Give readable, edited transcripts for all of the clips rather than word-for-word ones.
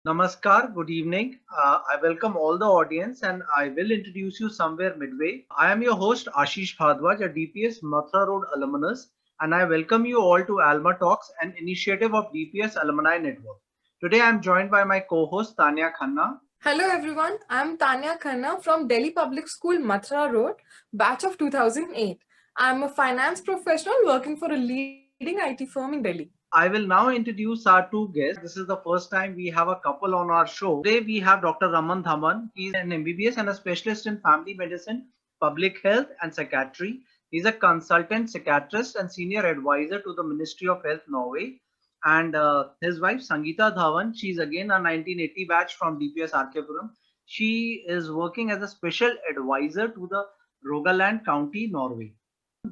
Namaskar, good evening. I welcome all the audience and I will introduce you somewhere midway. I am your host Ashish Bhardwaj, a DPS Mathura Road alumnus, and I welcome you all to ALMA Talks, an initiative of DPS Alumni Network. Today I am joined by my co-host Tanya Khanna. Hello everyone, I'm Tanya Khanna from Delhi Public School, Mathura Road, batch of 2008. I'm a finance professional working for a leading IT firm in Delhi. I will now introduce our two guests. This is the first time we have a couple on our show. Today we have Dr. Raman Dhawan. He is an MBBS and a specialist in family medicine, public health and psychiatry. He is a consultant psychiatrist and senior advisor to the Ministry of Health, Norway. And his wife Sangeeta Dhawan, she is again a 1980 batch from DPS Arkepuram. She is working as a special advisor to the Rogaland County, Norway.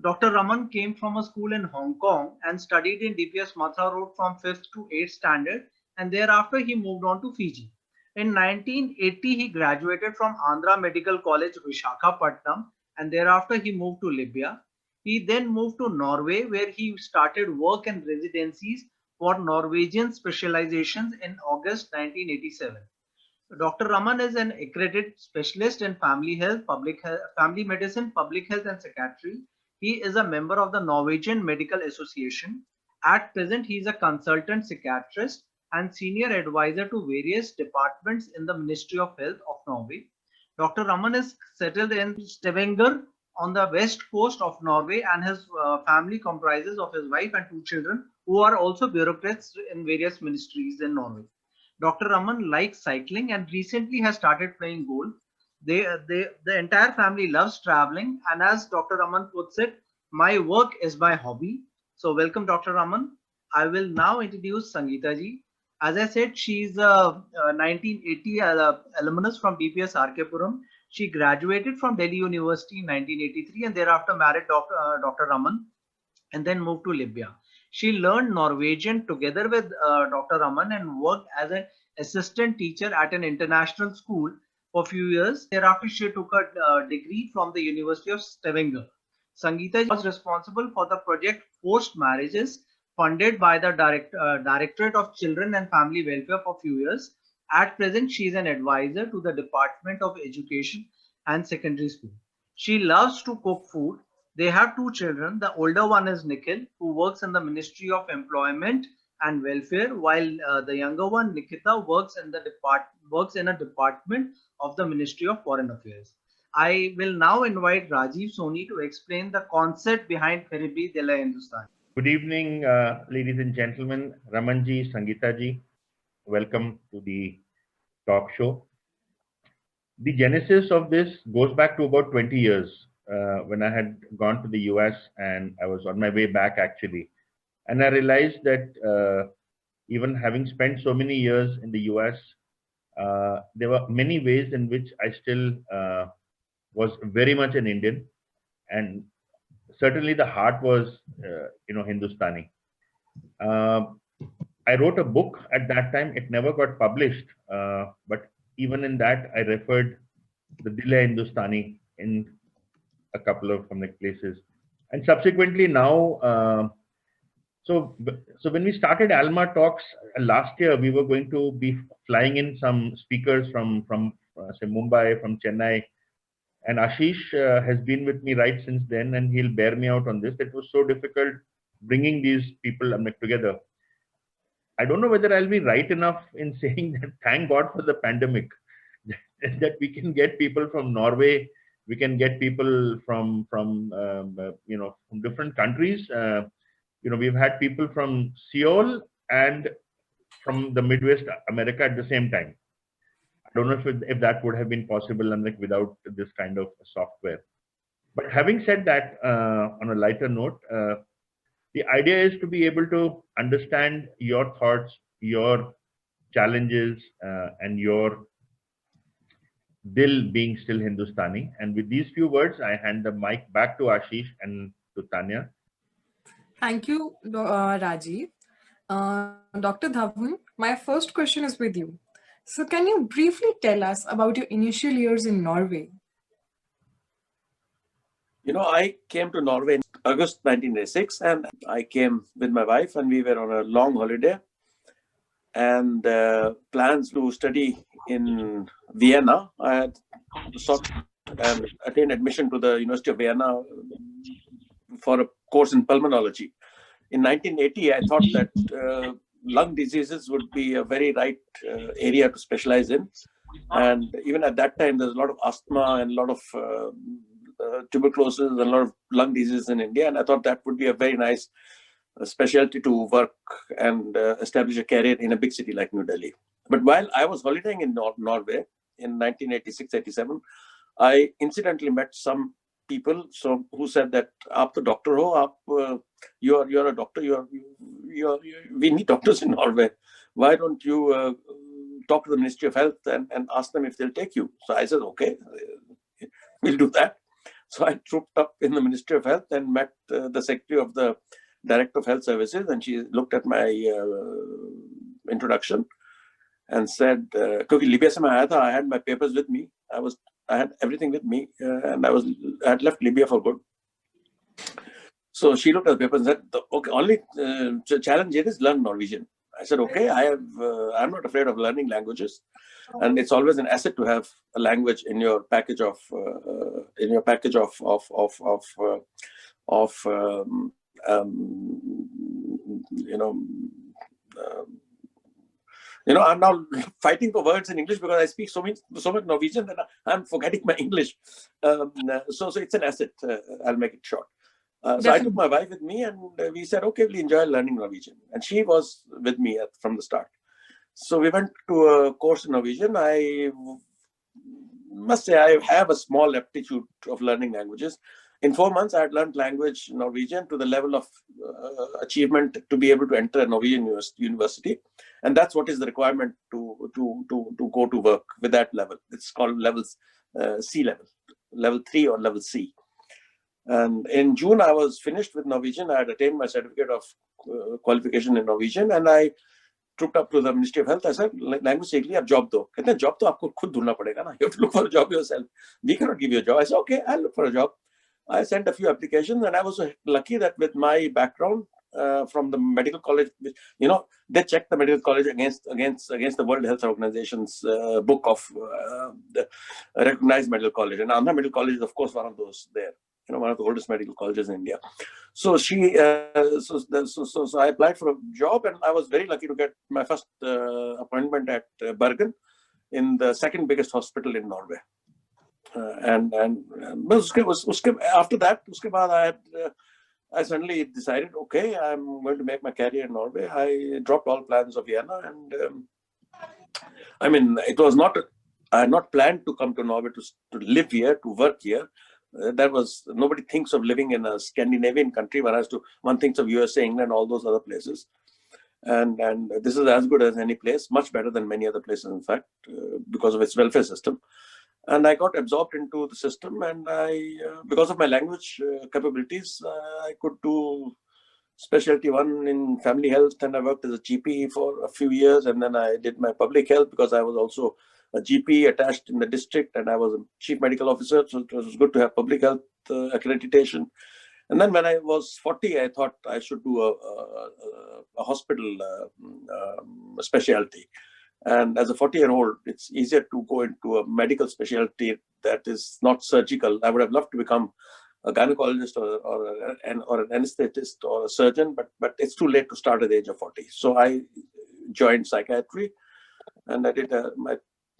Dr. Raman came from a school in Hong Kong and studied in DPS Mathura Road from 5th to 8th standard, and thereafter he moved on to Fiji. In 1980, he graduated from Andhra Medical College, Vishakhapatnam, and thereafter he moved to Libya. He then moved to Norway, where he started work and residencies for Norwegian specializations in August 1987. Dr. Raman is an accredited specialist in family health, family medicine, public health, and psychiatry. He is a member of the Norwegian Medical Association. At present, he is a consultant psychiatrist and senior advisor to various departments in the Ministry of Health of Norway. Dr. Raman is settled in Stavanger on the west coast of Norway, and his family comprises of his wife and two children who are also bureaucrats in various ministries in Norway. Dr. Raman likes cycling and recently has started playing golf. The entire family loves traveling, and as Dr. Raman puts it, my work is my hobby. So welcome, Dr. Raman. I will now introduce Sangeetaji. As I said, she's a 1980 alumnus from DPS Arkepuram. She graduated from Delhi University in 1983 and thereafter married Dr. Raman and then moved to Libya. She learned Norwegian together with Dr. Raman and worked as an assistant teacher at an international school for a few years. Thereafter, she took a degree from the University of Stavanger. Sangeeta was responsible for the project Forced Marriages, funded by the Directorate of Children and Family Welfare for a few years. At present, she is an advisor to the Department of Education and Secondary School. She loves to cook food. They have two children. The older one is Nikhil, who works in the Ministry of Employment and Welfare, while the younger one, Nikita, works in a department of the Ministry of Foreign Affairs. I will now invite Rajiv Soni to explain the concept behind Phir de la Hindustani. Good evening, ladies and gentlemen. Ramanji, Sangeetaji, welcome to the talk show. The genesis of this goes back to about 20 years when I had gone to the US and I was on my way back actually. And I realized that even having spent so many years in the US, there were many ways in which I still was very much an Indian, and certainly the heart was, Hindustani. I wrote a book at that time. It never got published, but even in that, I referred the Dil Hai Hindustani in a couple of places, and subsequently now. So when we started ALMA Talks last year, we were going to be flying in some speakers from say Mumbai, from Chennai, and Ashish has been with me right since then, and he'll bear me out on this. It was so difficult bringing these people together. I don't know whether I'll be right enough in saying that thank God for the pandemic, that we can get people from Norway, we can get people from different countries. We've had people from Seoul and from the Midwest America at the same time. I don't know if that would have been possible without this kind of software. But having said that, on a lighter note, the idea is to be able to understand your thoughts, your challenges, and your dil being still Hindustani. And with these few words, I hand the mic back to Ashish and to Tanya. Thank you, Rajiv. Dr. Dhawan, my first question is with you. So can you briefly tell us about your initial years in Norway? I came to Norway in August 1986, and I came with my wife, and we were on a long holiday. and plans to study in Vienna. I had sought and attained admission to the University of Vienna for a course in pulmonology. In 1980, I thought that lung diseases would be a very right area to specialize in. And even at that time, there's a lot of asthma and a lot of tuberculosis and a lot of lung diseases in India. And I thought that would be a very nice specialty to work and establish a career in a big city like New Delhi. But while I was holidaying in Norway in 1986-87, I incidentally met some people who said that "Aap to doctor ho, you're a doctor. We need doctors in Norway. Why don't you talk to the Ministry of Health and ask them if they'll take you?" So I said, "Okay, we'll do that." So I trooped up in the Ministry of Health and met the Secretary of the Director of Health Services, and she looked at my introduction and said, "Because Libya se main aaya tha, I had my papers with me. I had everything with me, and I had left Libya for good." So she looked at the papers and said, "Okay, only challenge here is learn Norwegian." I said, "Okay, I'm not afraid of learning languages, and it's always an asset to have a language in your package of I'm now fighting for words in English because I speak so much Norwegian that I'm forgetting my English. So it's an asset. I'll make it short. So I took my wife with me, and we said, "Okay, we'll enjoy learning Norwegian." And she was with me from the start. So we went to a course in Norwegian. I must say I have a small aptitude of learning languages. In 4 months, I had learned language Norwegian to the level of achievement to be able to enter a Norwegian university. And that's what is the requirement to go to work with that level. It's called levels C level 3 or level C. And in June, I was finished with Norwegian. I had attained my certificate of qualification in Norwegian, and I trooped up to the Ministry of Health. I said, "Language seekh liya, ab job do." कहते हैं, "Job तो आपको खुद ढूंढना पड़ेगा ना. You have to look for a job yourself. We cannot give you a job." I said, "Okay, I'll look for a job." I sent a few applications, and I was lucky that with my background from the medical college, they checked the medical college against the World Health Organization's book of the recognized medical college. And Andhra Medical College is, of course, one of those there. One of the oldest medical colleges in India. So so I applied for a job, and I was very lucky to get my first appointment at Bergen, in the second biggest hospital in Norway. After that, I suddenly decided, okay, I'm going to make my career in Norway. I dropped all plans of Vienna, and it was not. I had not planned to come to Norway to live here, to work here. Nobody thinks of living in a Scandinavian country, whereas one thinks of USA, England, all those other places. And this is as good as any place, much better than many other places, in fact, because of its welfare system. And I got absorbed into the system, and because of my language capabilities, I could do specialty 1 in family health, and I worked as a GP for a few years, and then I did my public health because I was also a GP attached in the district, and I was a chief medical officer, so it was good to have public health accreditation. And then when I was 40, I thought I should do a hospital specialty. And as a 40-year-old, it's easier to go into a medical specialty that is not surgical. I would have loved to become a gynecologist or an anesthetist or a surgeon, but it's too late to start at the age of 40. So I joined psychiatry, and I did my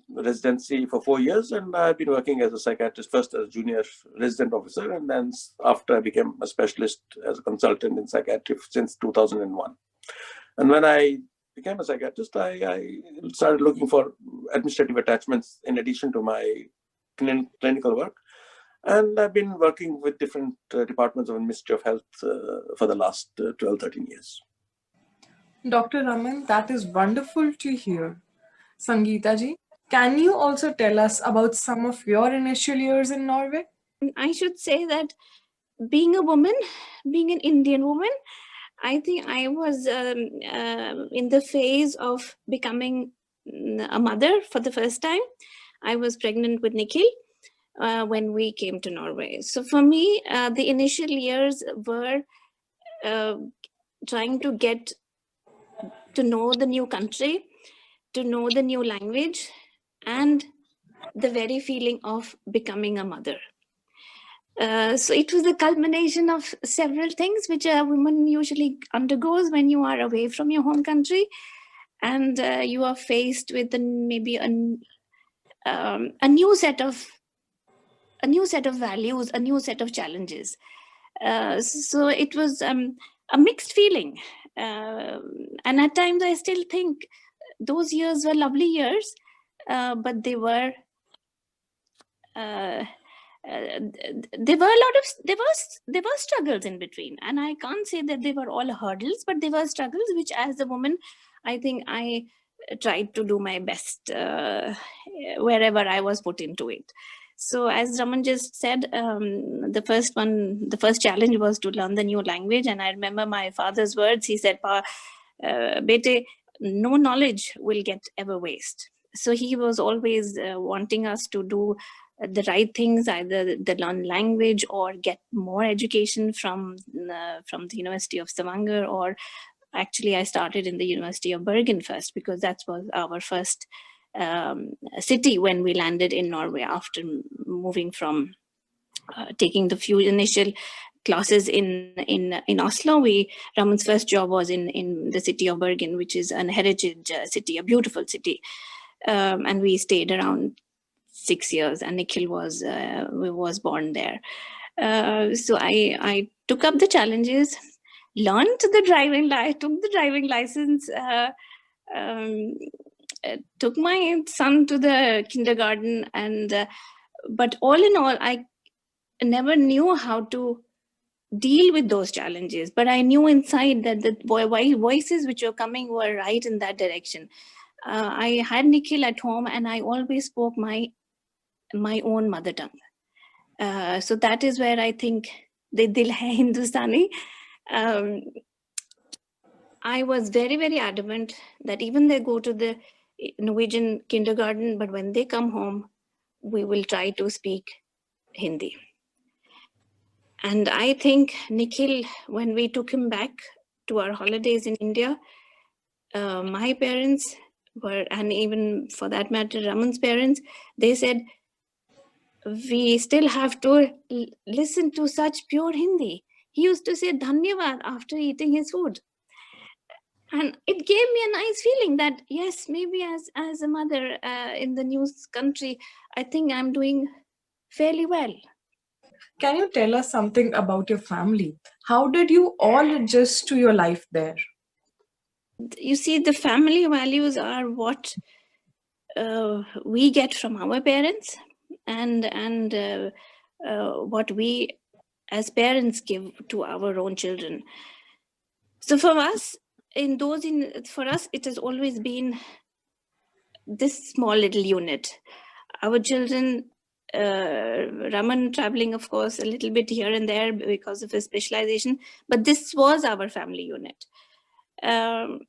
residency for 4 years, and I've been working as a psychiatrist, first as a junior resident officer, and then after I became a specialist as a consultant in psychiatry since 2001. And when I became a psychiatrist, I started looking for administrative attachments in addition to my clinical work. And I've been working with different departments of the Ministry of Health for the last 12, 13 years. Dr. Raman, that is wonderful to hear. Sangeetaji, can you also tell us about some of your initial years in Norway? I should say that being a woman, being an Indian woman, I think I was in the phase of becoming a mother for the first time. I was pregnant with Nikhil when we came to Norway. So for me, the initial years were trying to get to know the new country, to know the new language, and the very feeling of becoming a mother. So it was the culmination of several things which a woman usually undergoes when you are away from your home country, and you are faced with maybe a new set of values, a new set of challenges. So it was a mixed feeling, and at times I still think those years were lovely years, but they were. There were struggles in between, and I can't say that they were all hurdles, but they were struggles which, as a woman, I think I tried to do my best wherever I was put into it. So as Raman just said, the first challenge was to learn the new language, and I remember my father's words. He said, "Bete, no knowledge will get ever waste." So he was always wanting us to do the right things, either the learn language or get more education from the University of Stavanger, or actually I started in the University of Bergen first, because that was our first city when we landed in Norway after moving from taking the few initial classes in Oslo. Raman's first job was in the city of Bergen, which is an heritage city, a beautiful city, and we stayed around 6 years, and Nikhil was born there. So I took up the challenges, learned took the driving license, took my son to the kindergarten, and but all in all, I never knew how to deal with those challenges. But I knew inside that the voices which were coming were right in that direction. I had Nikhil at home, and I always spoke my own mother tongue. So that is where I think the dil hai Hindustani. I was very, very adamant that even they go to the Norwegian kindergarten, but when they come home, we will try to speak Hindi. And I think Nikhil, when we took him back to our holidays in India, my parents were, and even for that matter, Raman's parents, they said, we still have to listen to such pure Hindi. He used to say Dhanyavad after eating his food. And it gave me a nice feeling that, yes, maybe as a mother in the new country, I think I'm doing fairly well. Can you tell us something about your family? How did you all adjust to your life there? You see, the family values are what we get from our parents, and what we as parents give to our own children. So for us, it has always been this small little unit. Our children, Raman traveling, of course, a little bit here and there because of his specialization, but this was our family unit. And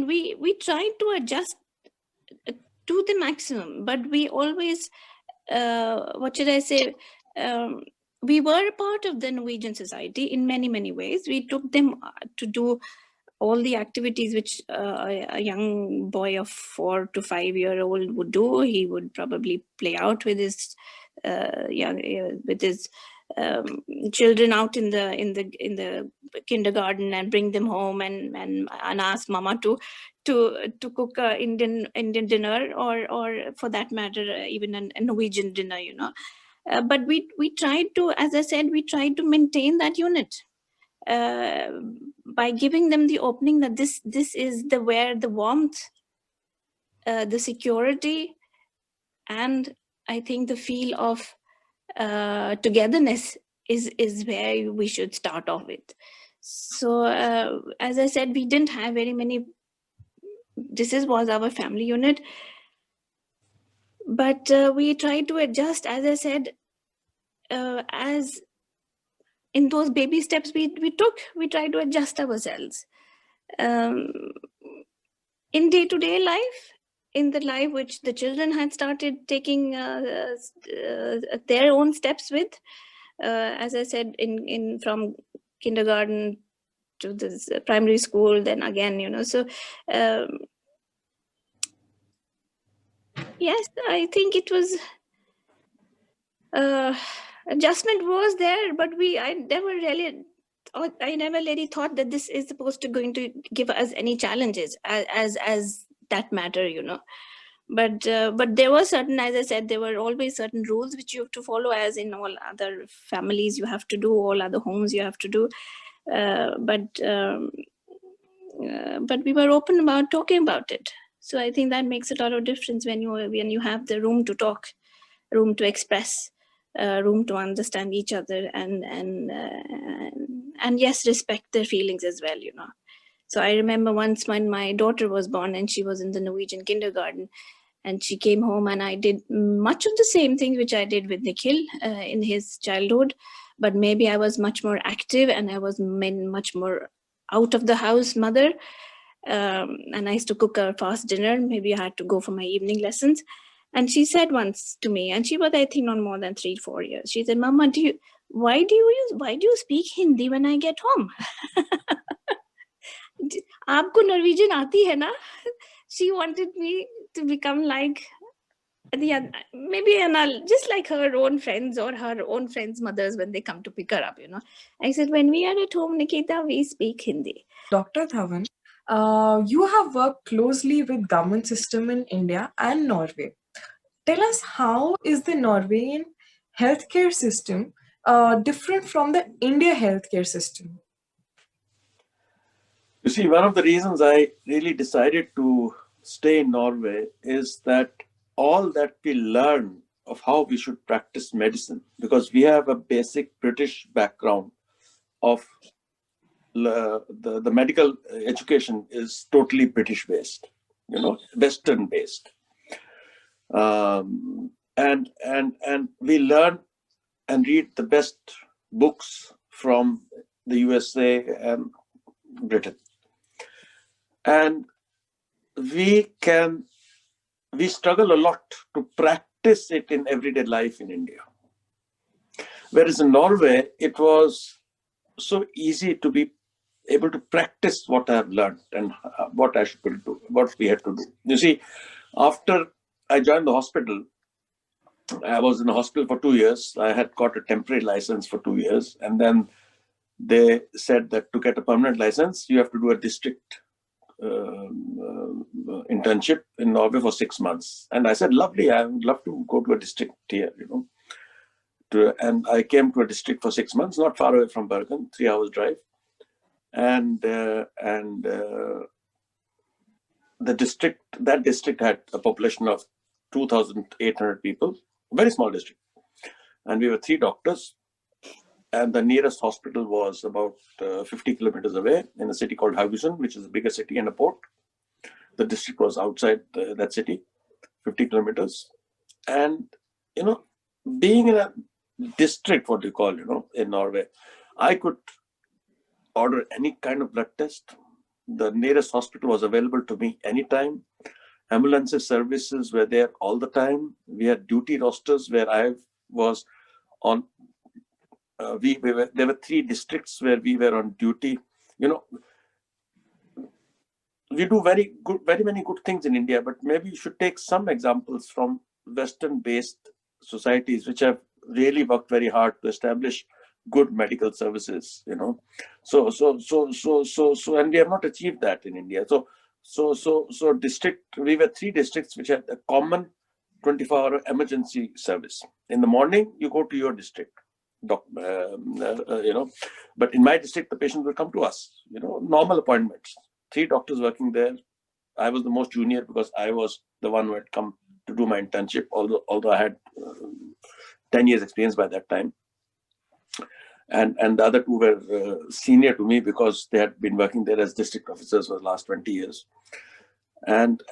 we tried to adjust to the maximum, but we always, what should I say, we were a part of the Norwegian society in many, many ways. We took them to do all the activities which a young boy of 4 to 5 year old would do. He would probably play out with his children out in the kindergarten and bring them home and ask mama to cook a Indian dinner, or for that matter even a Norwegian dinner, but we tried to, as I said, we tried to maintain that unit by giving them the opening that this is where the warmth, the security, and I think the feel of togetherness is where we should start off with. So as I said, we didn't have very many. This was our family unit, but we tried to adjust, as I said, as in those baby steps we took. We tried to adjust ourselves in day-to-day life, in the life which the children had started taking their own steps with. As I said, in from kindergarten to this primary school, then again, you know, so yes, I think it was adjustment was there, but I never really thought that this is supposed to going to give us any challenges as that matter, you know. But there were certain, as I said, there were always certain rules which you have to follow, as in all other families you have to do, all other homes you have to do. But we were open about talking about it. So I think that makes a lot of difference when you have the room to talk, room to express, room to understand each other, and yes, respect their feelings as well, you know. So I remember once when my daughter was born and she was in the Norwegian kindergarten, and she came home, and I did much of the same thing which I did with Nikhil in his childhood, but maybe I was much more active and I was much more out of the house mother. And I used to cook a fast dinner. Maybe I had to go for my evening lessons. And she said once to me, and she was, I think, not more than 3-4 years. She said, "Mama, why do you speak Hindi when I get home? Aapko Norwegian aati hai na?" She wanted me to become like maybe just like her own friends or her own friends' mothers when they come to pick her up, you know. I said, when we are at home, Nikita, we speak Hindi. Dr. Dhawan, you have worked closely with government system in India and Norway. Tell us, how is the Norwegian healthcare system different from the India healthcare system? You see, one of the reasons I really decided to stay in Norway is that all that we learn of how we should practice medicine, because we have a basic British background of the medical education is totally British based, you know, Western based. And we learn and read the best books from the USA and Britain. And we struggle a lot to practice it in everyday life in India. Whereas in Norway, it was so easy to be able to practice what I have learned and what I should do, what we had to do. You see, after I joined the hospital, I was in the hospital for 2 years. I had got a temporary license for 2 years. And then they said that to get a permanent license, you have to do a district internship in Norway for 6 months. And I said, lovely, I would love to go to a district here, you know. And I came to a district for 6 months, not far away from Bergen, 3 hours drive. And that district had a population of 2,800 people, very small district. And we were 3 doctors. And the nearest hospital was about 50 kilometers away in a city called Haugesund, which is a bigger city and a port. The district was outside that city, 50 kilometers. And, you know, being in a district, what do you call, you know, in Norway, I could order any kind of blood test. The nearest hospital was available to me anytime. Ambulances services were there all the time. We had duty rosters where I was on. There were 3 districts where we were on duty. You know, we do very many good things in India, but maybe you should take some examples from Western-based societies which have really worked very hard to establish good medical services. You know, so and we have not achieved that in India. So district, we were 3 districts which had a common 24-hour emergency service. In the morning, you go to your district. You know, but in my district, the patient will come to us, you know, normal appointments, 3 doctors working there. I was the most junior because I was the one who had come to do my internship, although I had 10 years experience by that time. And the other 2 were senior to me because they had been working there as district officers for the last 20 years. And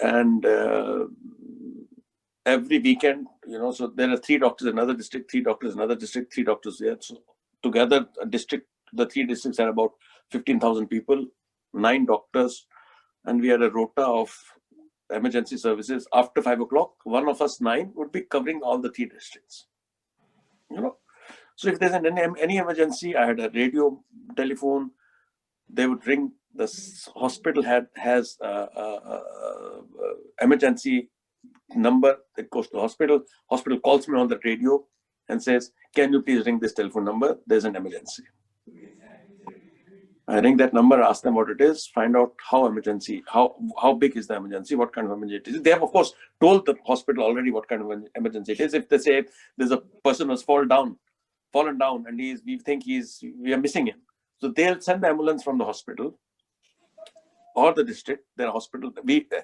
every weekend, you know, so there are 3 doctors in another district, 3 doctors in another district, 3 doctors there. So together, the 3 districts had about 15,000 people, 9 doctors, and we had a rota of emergency services. After 5 o'clock, one of us 9 would be covering all the 3 districts. You know, so if there's any emergency, I had a radio, telephone, they would ring. The hospital has emergency number that goes to the hospital. Hospital calls me on the radio and says, "Can you please ring this telephone number? There's an emergency." I ring that number, ask them what it is, find out how big is the emergency, what kind of emergency it is. They have, of course, told the hospital already what kind of emergency it is. If they say there's a person who's fallen down, and we think we are missing him, so they'll send the ambulance from the hospital or the district. Their hospital,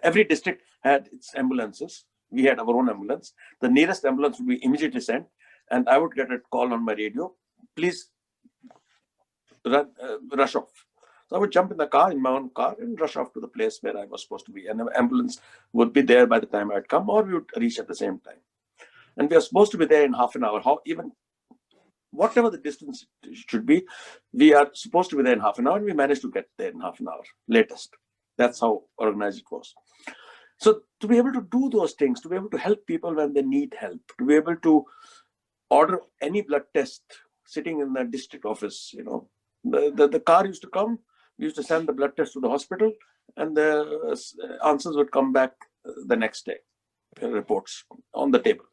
every district had its ambulances. We had our own ambulance. The nearest ambulance would be immediately sent, and I would get a call on my radio, "Please rush off." So I would jump in my own car, and rush off to the place where I was supposed to be. And the ambulance would be there by the time I'd come, or we would reach at the same time. And we are supposed to be there in half an hour. Whatever the distance should be, we are supposed to be there in half an hour, and we managed to get there in half an hour, latest. That's how organized it was. So to be able to do those things, to be able to help people when they need help, to be able to order any blood test sitting in the district office, the car used to come, we used to send the blood test to the hospital, and the answers would come back the next day, reports on the table,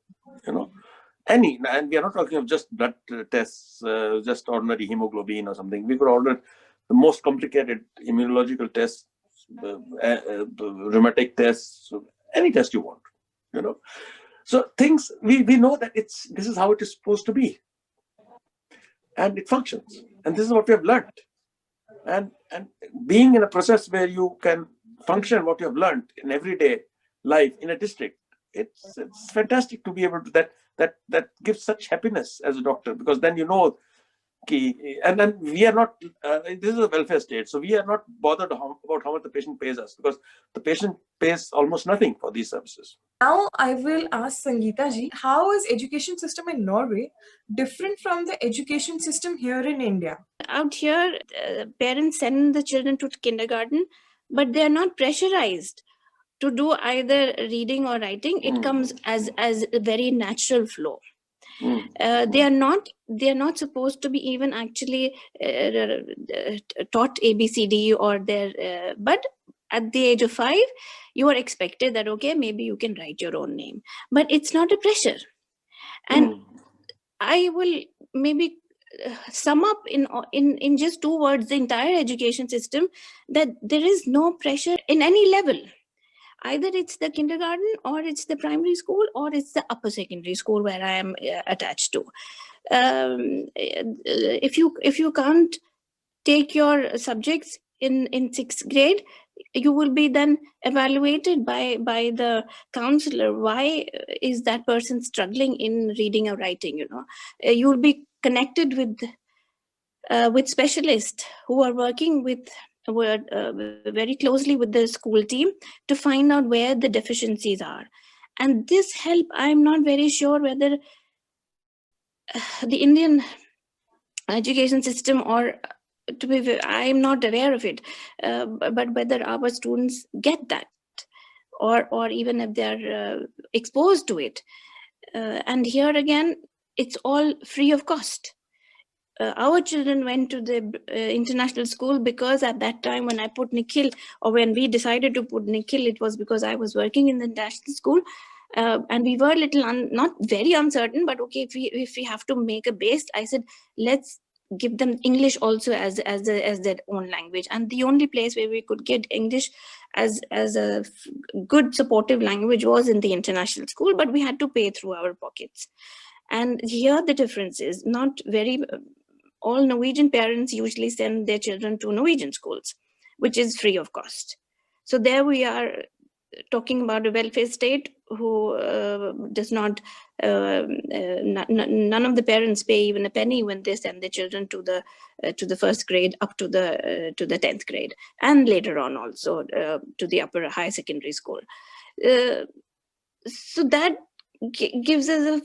and we are not talking of just blood tests, just ordinary hemoglobin or something. We could order the most complicated immunological tests, rheumatic tests, any test you want, So things, we know that this is how it is supposed to be. And it functions. And this is what we have learned. And being in a process where you can function what you have learned in everyday life in a district, it's fantastic to be able to, that gives such happiness as a doctor, because then and then we are not, this is a welfare state, so we are not bothered about how much the patient pays us, because the patient pays almost nothing for these services. Now I will ask Sangeetaji, how is education system in Norway different from the education system here in India? Out here, parents send the children to kindergarten, but they are not pressurized to do either reading or writing. It comes as a very natural flow. They are not supposed to be even actually taught ABCD or but at the age of 5, you are expected that, okay, maybe you can write your own name, but it's not a pressure. And I will maybe sum up in just 2 words the entire education system, that there is no pressure in any level. Either it's the kindergarten, or it's the primary school, or it's the upper secondary school where I am attached to. If you can't take your subjects in 6th grade, you will be then evaluated by the counselor. Why is that person struggling in reading or writing? You will be connected with specialists who are working very closely with the school team to find out where the deficiencies are. And this help, I'm not very sure whether the Indian education system, or I'm not aware of it, but whether our students get that, or even if they're exposed to it. And here again, it's all free of cost. Our children went to the international school because at that time when I put Nikhil, or when we decided to put Nikhil, it was because I was working in the international school, and we were a little not very uncertain, but okay, if we have to make a base, I said, let's give them English also as their own language. And the only place where we could get English as a good supportive language was in the international school, but we had to pay through our pockets. And here the difference is not very. All Norwegian parents usually send their children to Norwegian schools, which is free of cost. So there we are talking about a welfare state who does not, none of the parents pay even a penny when they send their children to the 1st grade up to the 10th grade, and later on also to the upper high secondary school. So that gives us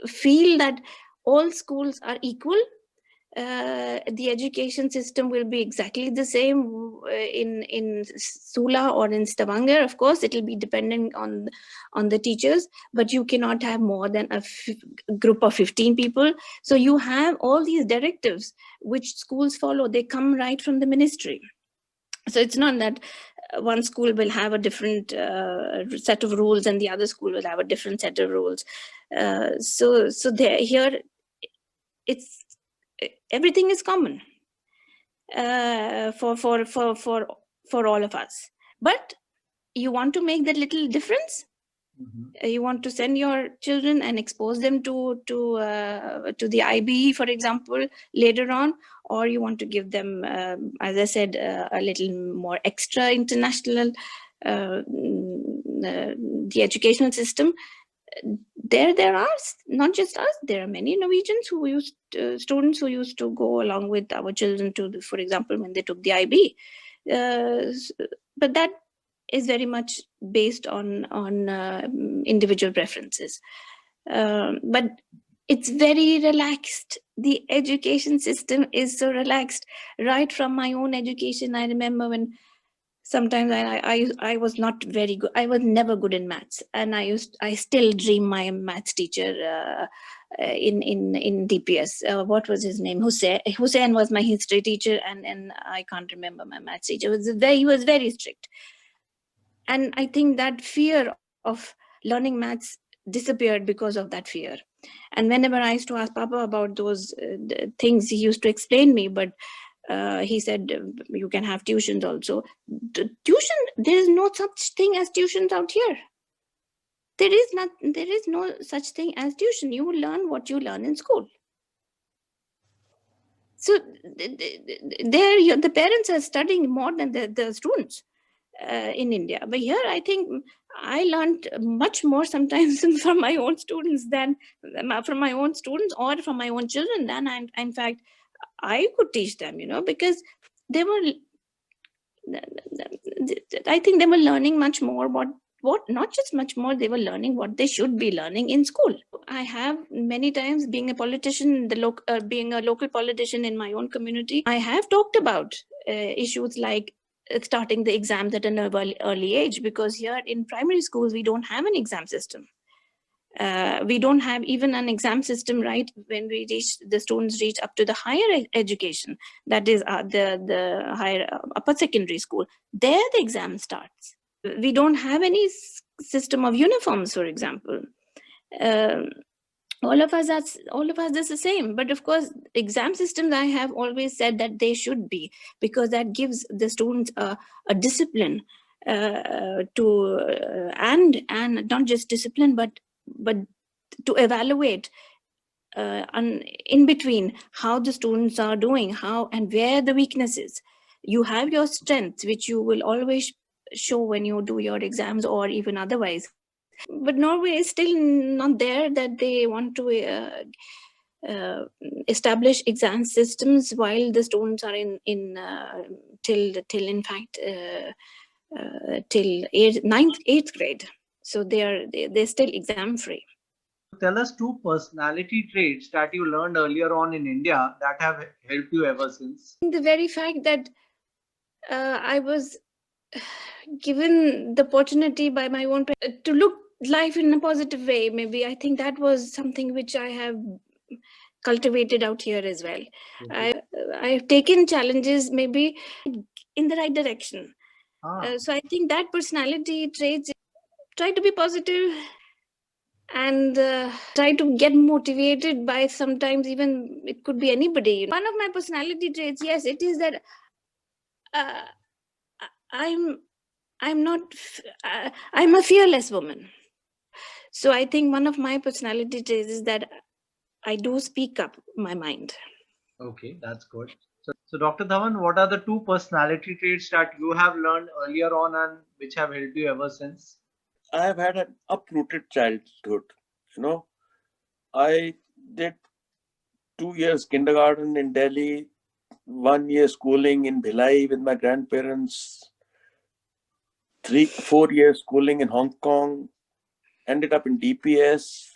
a feel that all schools are equal. the education system will be exactly the same in Sula or in Stavanger. Of course, it will be dependent on the teachers, but you cannot have more than a group of 15 people. So you have all these directives which schools follow. They come right from the ministry. So it's not that one school will have a different set of rules and the other school will have a different set of rules. So here it's everything is common for all of us. But you want to make that little difference. You want to send your children and expose them to the IB, for example, later on, or you want to give them, as I said, a little more extra international, the educational system. There are not just us. There are many Norwegians who used students who used to go along with our children to, for example, when they took the IB. But that is very much based on individual preferences. But it's very relaxed. The education system is so relaxed. Right from my own education, I remember when sometimes I was not very good. I was never good in maths, and I still dream my maths teacher in DPS. What was his name? Hussein was my history teacher, and I can't remember my maths teacher. He was very strict, and I think that fear of learning maths disappeared because of that fear. And whenever I used to ask Papa about those things, he used to explain me, but he said, you can have tuitions also. Tuition, there is no such thing as tuitions out here. There is no such thing as tuition. You will learn what you learn in school. So there, the parents are studying more than the students in India. But here, I think I learned much more sometimes from my own students than from my own students or from my own children than in fact I could teach them, because they were, I think they were learning much more what not just much more, they were learning what they should be learning in school. I have many times, being a politician, being a local politician in my own community, I have talked about issues like starting the exams at an early age, because here in primary schools, we don't have an exam system. We don't have even an exam system, right? When the students reach up to the higher education, that is the higher upper secondary school, there the exam starts. We don't have any system of uniforms, for example. All of us are the same. But of course, exam systems, I have always said that they should be, because that gives the students a discipline and not just discipline, but to evaluate in between how the students are doing, how and where the weakness is. You have your strengths, which you will always show when you do your exams or even otherwise. But Norway is still not there, that they want to establish exam systems while the students are till in fact till 8th grade. So they're still exam free. Tell us 2 personality traits that you learned earlier on in India that have helped you ever since. The very fact that I was given the opportunity by my own parents to look life in a positive way, maybe I think that was something which I have cultivated out here as well. Okay. I've taken challenges maybe in the right direction. So I think that personality traits, try to be positive and try to get motivated by, sometimes even it could be anybody. One of my personality traits, yes, it is that I'm a fearless woman. So I think one of my personality traits is that I do speak up my mind. Okay, that's good. So Dr. Dhawan, what are the 2 personality traits that you have learned earlier on and which have helped you ever since? I have had an uprooted childhood. I did 2 years kindergarten in Delhi, 1 year schooling in Bhilai with my grandparents, 4 years schooling in Hong Kong, ended up in DPS,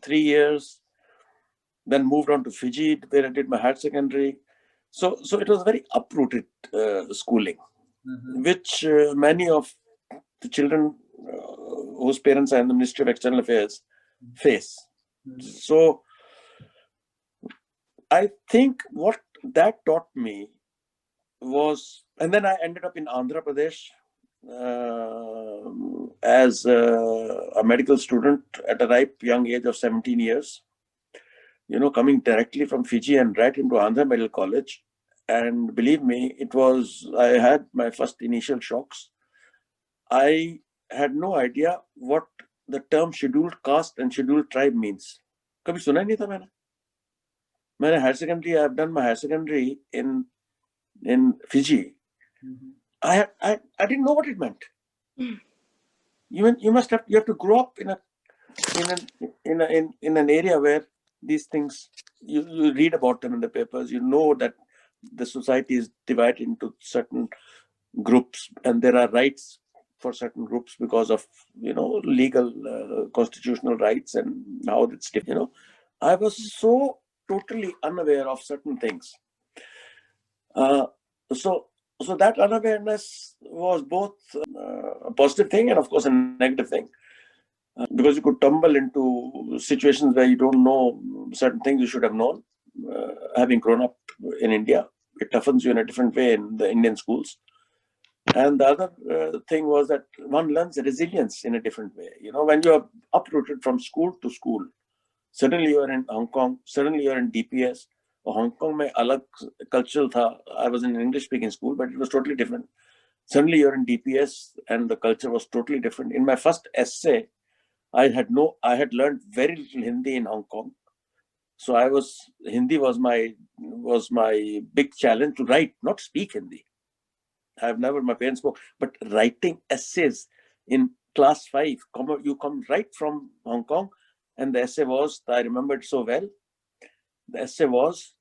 3 years. Then moved on to Fiji, where I did my higher secondary. So it was very uprooted schooling, which many of the children whose parents are in the Ministry of External Affairs face. So I think what that taught me was, and then I ended up in Andhra Pradesh as a medical student at a ripe young age of 17 years, coming directly from Fiji and right into Andhra Medical College. And believe me, I had my first initial shocks. I had no idea what the term scheduled caste and scheduled tribe means. Kabhi suna nahi tha maine. I've done my higher secondary in Fiji. I didn't know what it meant. You have to grow up in an area where these things you read about them in the papers. You know that the society is divided into certain groups, and there are rights for certain groups because of legal constitutional rights and how it's different. I was so totally unaware of certain things. So that unawareness was both a positive thing and of course a negative thing, because you could tumble into situations where you don't know certain things you should have known. Having grown up in India, it toughens you in a different way in the Indian schools. And the other thing was that one learns resilience in a different way. When you are uprooted from school to school, suddenly you are in Hong Kong, suddenly you are in DPS. Hong Kong mein alag cultural tha. I was in an English speaking school, but it was totally different. Suddenly you're in DPS and the culture was totally different. In my first essay, I had learned very little Hindi in Hong Kong. So Hindi was my big challenge to write, not speak Hindi. My parents spoke, but writing essays in class 5, you come right from Hong Kong, and the essay was, I remembered so well, the essay was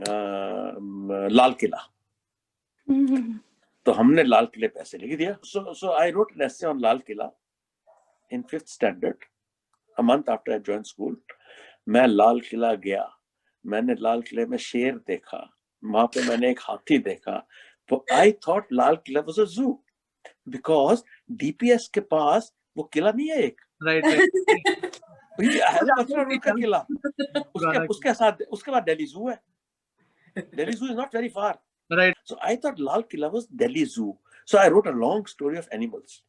Lal Kila. So हमने लाल किले पे ऐसे लिख दिया. So I wrote an essay on Lal Kila in 5th standard, a month after I joined school. मैं लाल किला गया, मैंने लाल किले में शेर देखा, वहां पे मैंने एक हाथी देखा. So I thought Lal Kila was a zoo because DPS के पास वो किला नहीं है एक. Right. का किला. उसके बाद Delhi Zoo है. Delhi Zoo is not very far. Right. So I thought Lal Kila was Delhi Zoo. So I wrote a long story of animals.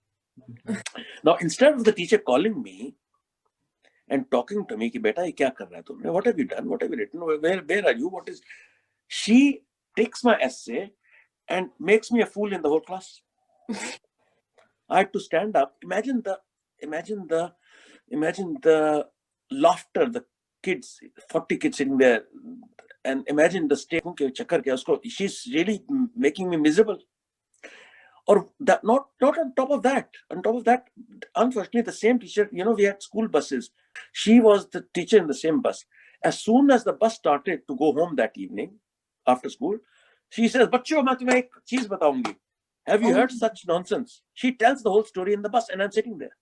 Now, instead of the teacher calling me and talking to me, ki beta, ye kya kar raha hai tumne? What have you done? What have you written? Where are you? She takes my essay and makes me a fool in the whole class. I had to stand up. Imagine the laughter, the kids, 40 kids sitting there, and imagine the state. She's really making me miserable. Or that, not on top of that. On top of that, unfortunately, the same teacher, we had school buses. She was the teacher in the same bus. As soon as the bus started to go home that evening, after school, she says, "Bachcho, main tumhe ek cheez bataungi. Have you heard such nonsense?" She tells the whole story in the bus, and I'm sitting there.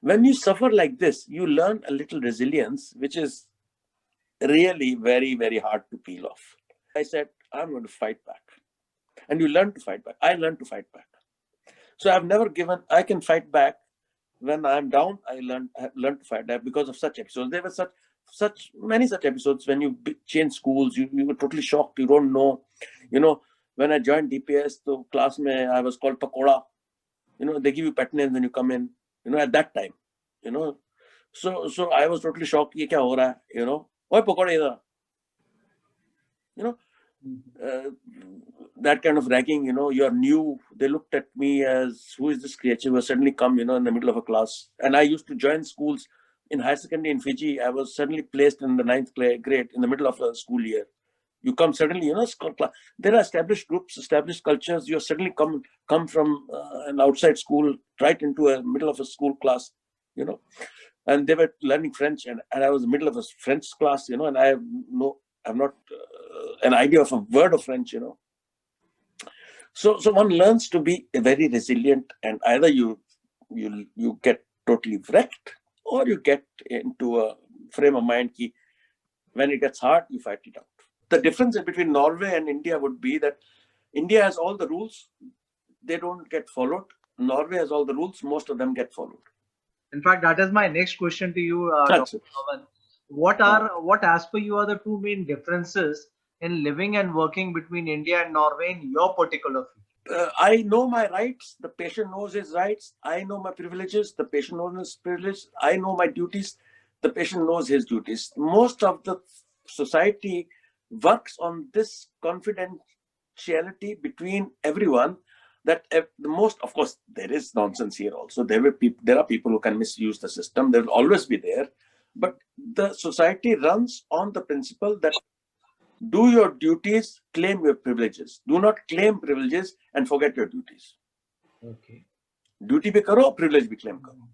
When you suffer like this, you learn a little resilience, which is really very, very hard to peel off. I said, I'm going to fight back. And you learn to fight back. I learned to fight back. So I've never I can fight back. When I'm down, I learned to fight back because of such episodes. There were many such episodes when you change schools, you were totally shocked. You don't know. When I joined DPS, the class I was called Pakoda. They give you pet names when you come in. At that time, so I was totally shocked. Ye kya ho raha hai? Oi Pakoda idhar. That kind of ragging, you're new. They looked at me as, who is this creature who has suddenly come, in the middle of a class. And I used to join schools in higher secondary in Fiji. I was suddenly placed in the 9th grade in the middle of a school year. You come suddenly, there are established groups, established cultures. You suddenly come from an outside school right into a middle of a school class, and they were learning French, and I was in the middle of a French class, and I have not an idea of a word of French, So one learns to be very resilient, and either you get totally wrecked, or you get into a frame of mind ki when it gets hard, you fight it out. The difference between Norway and India would be that India has all the rules, they don't get followed. Norway has all the rules, most of them get followed. In fact, that is my next question to you, That's Dr. it. Dhawan. What as per you are the two main differences in living and working between India and Norway in your particular field? I know my rights, the patient knows his rights. I know my privileges, the patient knows his privileges. I know my duties, the patient knows his duties. Most of the society works on this confidentiality between everyone, that the most, of course, there is nonsense here also. There are people who can misuse the system. There will always be there. But the society runs on the principle that do your duties, claim your privileges. Do not claim privileges and forget your duties. Okay. Duty bhi karo, privilege bhi claim karo.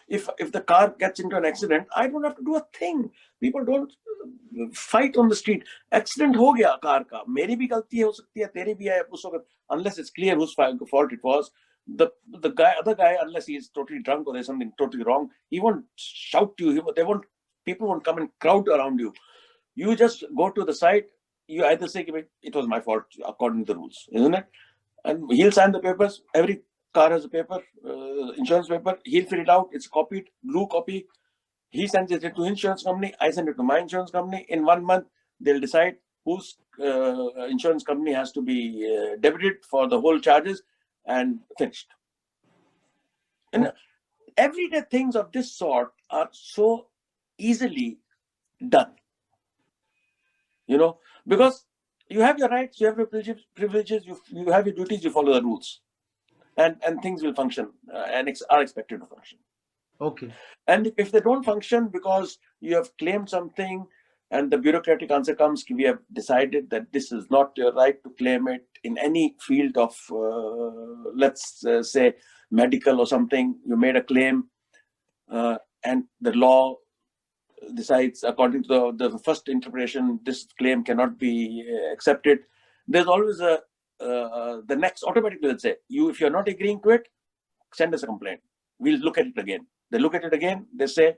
If the car gets into an accident, I don't have to do a thing. People don't fight on the street. Accident ho gaya car ka. Meri bhi galti hai, ho sakti hai, teri bhi hai, us waqt, unless it's clear whose fault it was. The other guy, unless he is totally drunk or there's something totally wrong, he won't shout to you. People won't come and crowd around you. You just go to the site. You either say it was my fault according to the rules, isn't it? And he'll sign the papers. Every car has a paper, insurance paper. He'll fill it out. It's copied, blue copy. He sends it to insurance company. I send it to my insurance company. In 1 month, they'll decide whose insurance company has to be debited for the whole charges, and finished. And everyday things of this sort are so easily done. Because you have your rights, you have your privileges, you have your duties, you follow the rules, and things will function and are expected to function. Okay. And if they don't function because you have claimed something and the bureaucratic answer comes, we have decided that this is not your right to claim it in any field of, let's say, medical or something, you made a claim and the law decides according to the first interpretation, this claim cannot be accepted. There's always the next automatically will say, if you're not agreeing to it, send us a complaint. We'll look at it again. They look at it again. They say,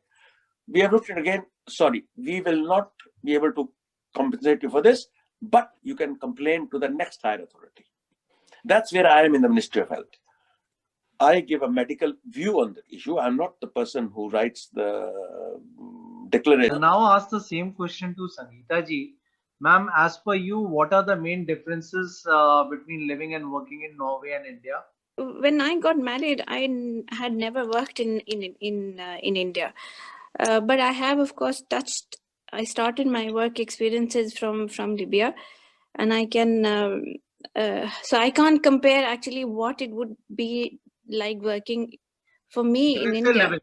we have looked at it again. Sorry, we will not be able to compensate you for this, but you can complain to the next higher authority. That's where I am in the Ministry of Health. I give a medical view on the issue. I'm not the person who writes the declaration. I'll now ask the same question to Sangeetaji. Ma'am, as per you, what are the main differences between living and working in Norway and India? When I got married, I had never worked in India, but I have, of course, I started my work experiences from Libya, and I can so I can't compare actually what it would be like working for me in India.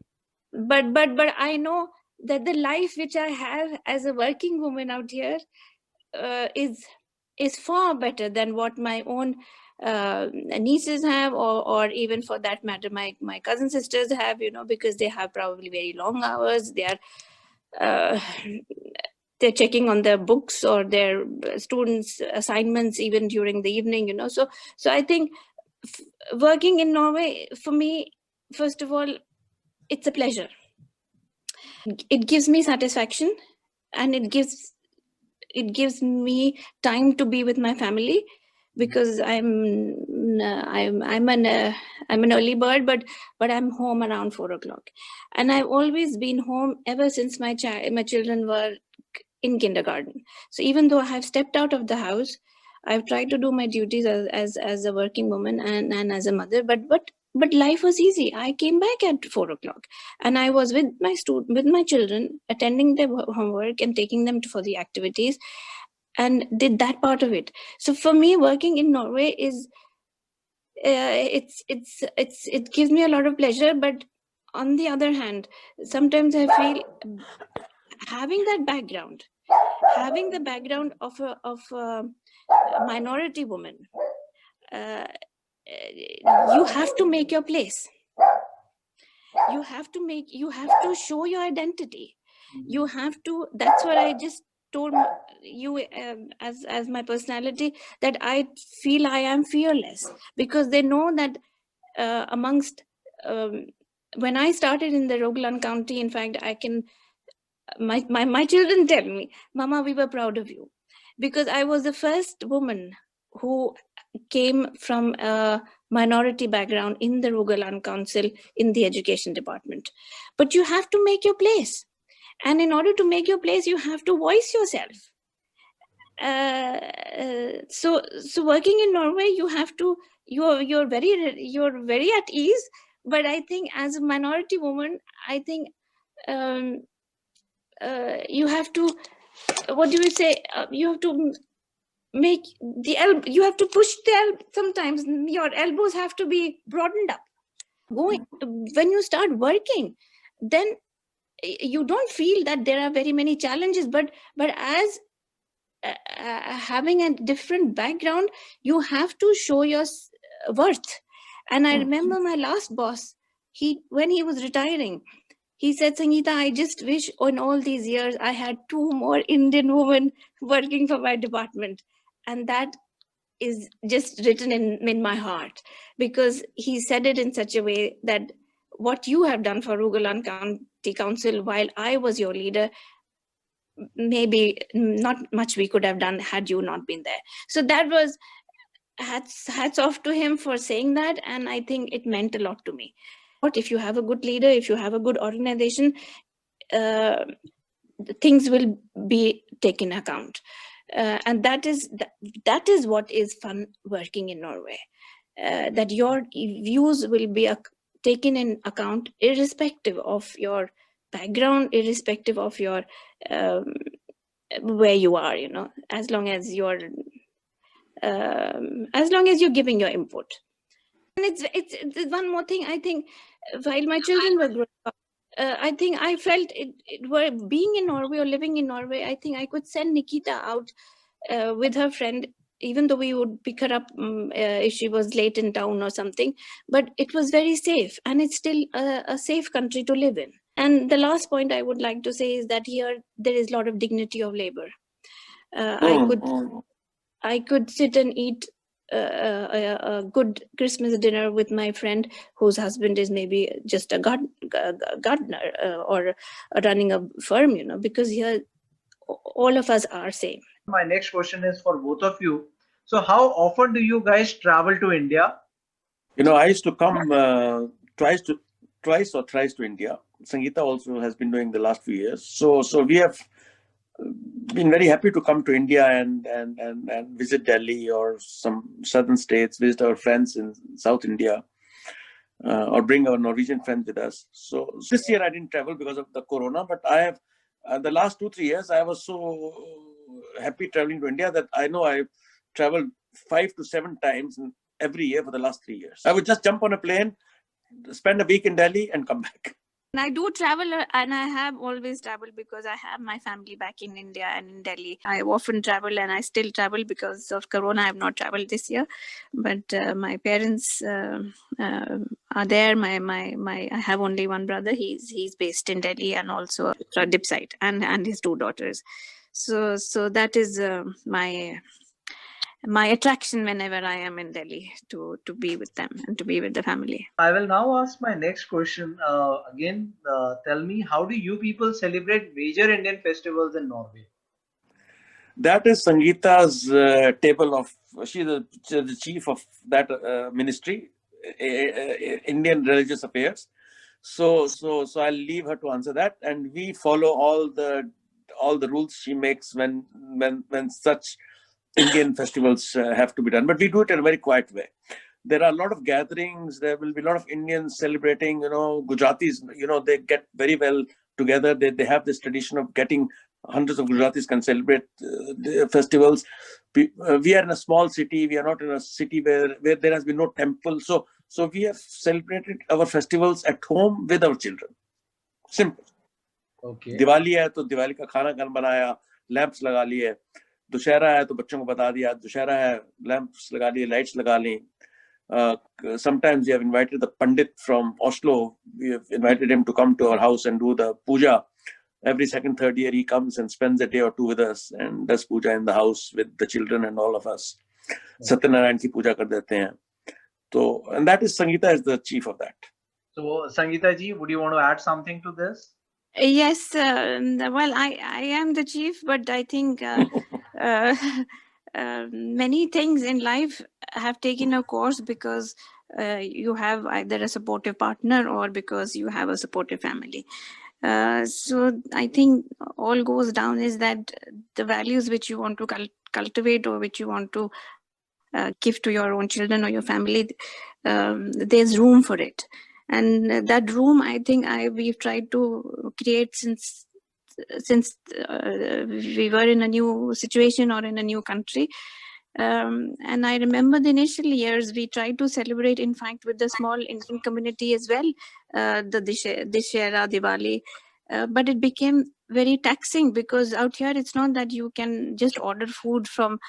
But I know that the life which I have as a working woman out here is far better than what my own nieces have, or even for that matter my cousin sisters have, because they have probably very long hours. They're checking on their books or their students' assignments even during the evening, so I think working in Norway, for me, first of all, it's a pleasure. It gives me satisfaction, and it gives me time to be with my family, because I'm an early bird, but I'm home around 4 o'clock, and I've always been home ever since my children were in kindergarten. So even though I have stepped out of the house, I've tried to do my duties as a working woman and as a mother, but life was easy. I came back at 4 o'clock, and I was with my children, attending their homework and taking them for the activities, and did that part of it. So for me, working in Norway is it gives me a lot of pleasure. But on the other hand, sometimes I feel having the background of a minority woman, you have to make your place. You have to show your identity. You have to. That's what I just told you as my personality, that I feel I am fearless, because they know that amongst when I started in the Rogaland County, in fact, I can, my children tell me, Mama, we were proud of you, because I was the first woman who came from a minority background in the Rogaland Council in the education department. But you have to make your place. And in order to make your place, you have to voice yourself. So working in Norway, you have to, you're very at ease. But I think as a minority woman, I think you have to, what do we say? You have to make you have to push sometimes your elbows have to be broadened up. When you start working, then you don't feel that there are very many challenges, but as having a different background, you have to show your worth. And I remember my last boss, when he was retiring, he said, Sangeeta, I just wish on all these years I had 2 more Indian women working for my department. And that is just written in my heart, because he said it in such a way that what you have done for Rogaland County Council while I was your leader, maybe not much we could have done had you not been there. So that was hats off to him for saying that, and I think it meant a lot to me. But if you have a good leader, if you have a good organization, things will be taken account. And that is what is fun working in Norway, that your views will be taken in account irrespective of your background, irrespective of your where you are, as long as you're giving your input. And it's one more thing, I think, while my children were growing up, I think I felt being in Norway or living in Norway, I think I could send Nikita out with her friend, even though we would pick her up if she was late in town or something. But it was very safe, and it's still a safe country to live in. And the last point I would like to say is that here there is a lot of dignity of labor. I could sit and eat a good Christmas dinner with my friend whose husband is maybe just a gardener or running a firm, because here all of us are same. My next question is for both of you. So how often do you guys travel to India? I used to come twice or thrice to India. Sangeeta also has been doing the last few years. So we have been very happy to come to India and visit Delhi or some southern states, visit our friends in South India, or bring our Norwegian friends with us. So this year I didn't travel because of the corona, but I have the last 2-3 years I was so happy traveling to India that I know I've traveled 5 to 7 times every year for the last 3 years. I would just jump on a plane, spend a week in Delhi and come back. And I do travel, and I have always traveled because I have my family back in India and in Delhi. I often travel, and I still travel because of Corona. I have not traveled this year, but my parents are there. I have only one brother. He's based in Delhi, and also a dip site, and his 2 daughters. So that is my attraction whenever I am in Delhi, to be with them and to be with the family. I will now ask my next question. Again, tell me, how do you people celebrate major Indian festivals in Norway? That is Sangeeta's table of, she's the chief of that ministry, Indian Religious Affairs. So I'll leave her to answer that, and we follow all the rules she makes when such Indian festivals have to be done. But we do it in a very quiet way. There are a lot of gatherings. There will be a lot of Indians celebrating. Gujaratis, they get very well together. They have this tradition of getting hundreds of Gujaratis can celebrate the festivals. We are in a small city. We are not in a city where there has been no temple. So we have celebrated our festivals at home with our children. Simple. Okay. Diwali hai to Diwali ka khana banaya, lamps laga liye. Dussehra है तो बच्चों को बता दिया दुशहरा है, lamps लगा लिए, lights लगा ली. Sometimes we have invited the Pandit from Oslo. We have invited him to come to our house and do the puja. Every second, third year he comes and spends a day or 2 with us and does puja in the house with the children and all of us. Satyanarayan ki puja kar dete hain. And that is Sangeeta is the chief of that. So, Sangeeta ji, would you want to add something to this? Yes, well, I am the chief, but I think uh, many things in life have taken a course because you have either a supportive partner or because you have a supportive family. So I think all goes down is that the values which you want to cultivate or which you want to give to your own children or your family, there's room for it. And that room, I think we've tried to create since we were in a new situation or in a new country. And I remember the initial years we tried to celebrate, in fact, with the small Indian community as well, the Dishera, Diwali. But it became very taxing because out here it's not that you can just order food from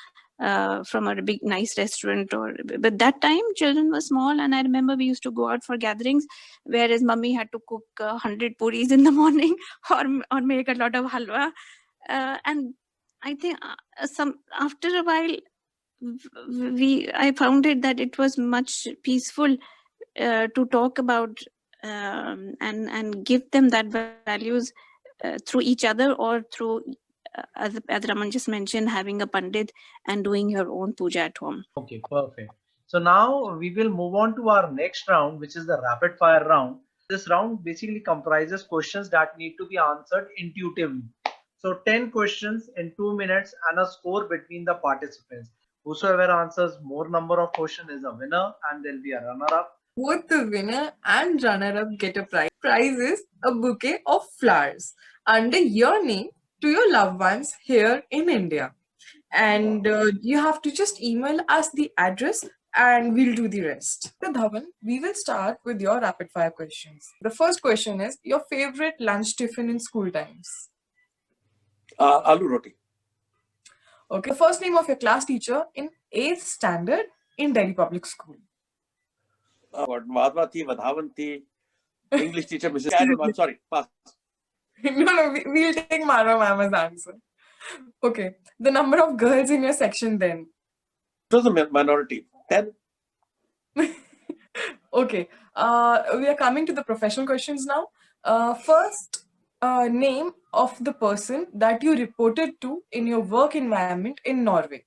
a big nice restaurant. But that time children were small, and I remember we used to go out for gatherings, whereas mummy had to cook 100 puris in the morning or make a lot of halwa. And I think some after a while I found it that it was much peaceful to talk about and give them that values through each other or through as Raman just mentioned, having a pandit and doing your own puja at home. Okay, perfect. So now we will move on to our next round, which is the rapid fire round. This round basically comprises questions that need to be answered intuitively. So 10 questions in 2 minutes and a score between the participants. Whosoever answers more number of questions is a winner, and there'll be a runner-up. Both the winner and runner-up get a prize. Prize is a bouquet of flowers under your name to your loved ones here in India. And you have to just email us the address and we'll do the rest. So Dhawan, we will start with your rapid fire questions. The first question is your favorite lunch tiffin in school times. Aloo roti. Okay. The first name of your class teacher in 8th standard in Delhi Public School. Vadvati, Vadhavanti, English teacher, Mrs. Carol. Sorry, pass. No, we'll take Mara Mama's answer. Okay. The number of girls in your section then. It was a minority. 10. Okay. We are coming to the professional questions now. First, name of the person that you reported to in your work environment in Norway.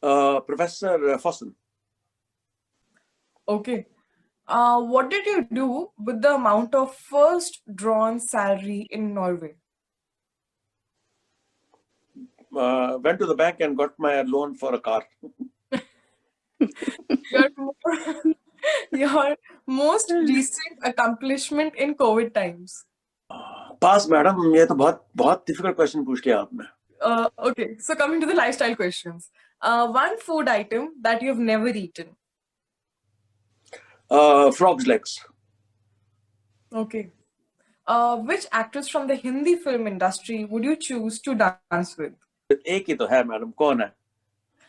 Professor Fossen. Okay. What did you do with the amount of first drawn salary in Norway? Went to the bank and got my loan for a car. Your most recent accomplishment in COVID times. Pass, madam. ये तो बहुत difficult question पूछ लिया आपने. Okay, so coming to the lifestyle questions. One food item that you've never eaten. Frog's legs. Okay. Which actress from the Hindi film industry would you choose to dance with? एक ही तो है madam. कौन है?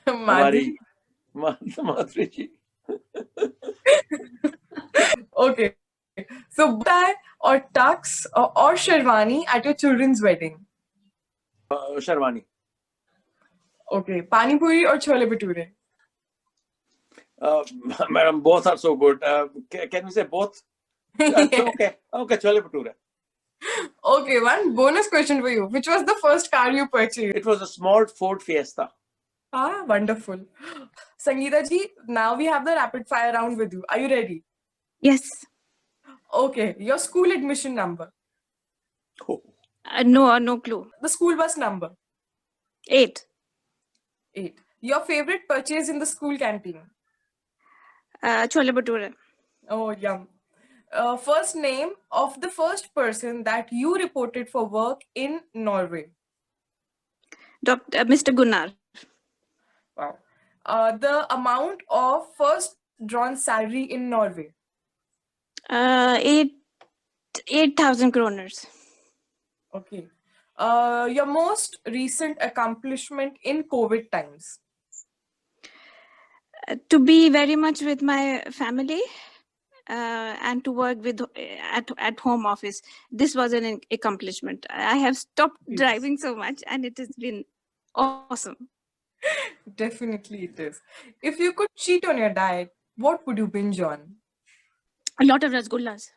Madhuri. Madhuri ji. Okay. So, tie or tux or sherwani at your children's wedding? Sherwani. Okay. Pani puri or chole bhature? Madam, both are so good. Can we say both? Okay, chole bhature. Okay, one bonus question for you. Which was the first car you purchased? It was a small Ford Fiesta. Ah, wonderful. Sangeeta ji, now we have the rapid fire round with you. Are you ready? Yes. Okay, your school admission number. Oh. No clue. The school bus number. 8. 8. Your favorite purchase in the school canteen. Chole bhature. Oh, yum. First name of the first person that you reported for work in Norway. Mr. Gunnar. Wow. The amount of first drawn salary in Norway. 8,000 kroners. Okay. Your most recent accomplishment in COVID times. To be very much with my family and to work with at home office. This was an accomplishment. I have stopped driving so much and it has been awesome. Definitely it is. If you could cheat on your diet, what would you binge on? A lot of rasgullas.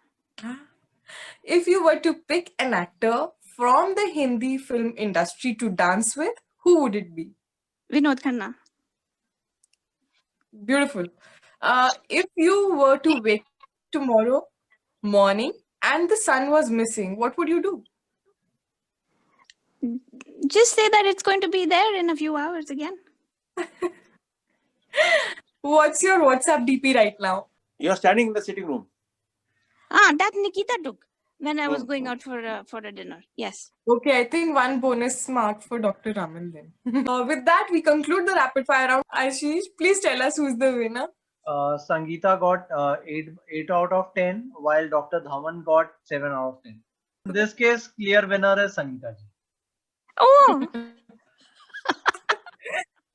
If you were to pick an actor from the Hindi film industry to dance with, who would it be? Vinod Khanna. Beautiful. If you were to wake tomorrow morning and the sun was missing, what would you do? Just say that it's going to be there in a few hours again. What's your WhatsApp DP right now? You're standing in the sitting room. That Nikita took when I was going out for a dinner. Yes. Okay, I think one bonus mark for Dr. Raman then. With that, we conclude the rapid fire round. Ashish, please tell us who's the winner. Sangeeta got 8 out of 10, while Dr. Dhawan got 7 out of 10. In this case, clear winner is Sangeetaji. Oh,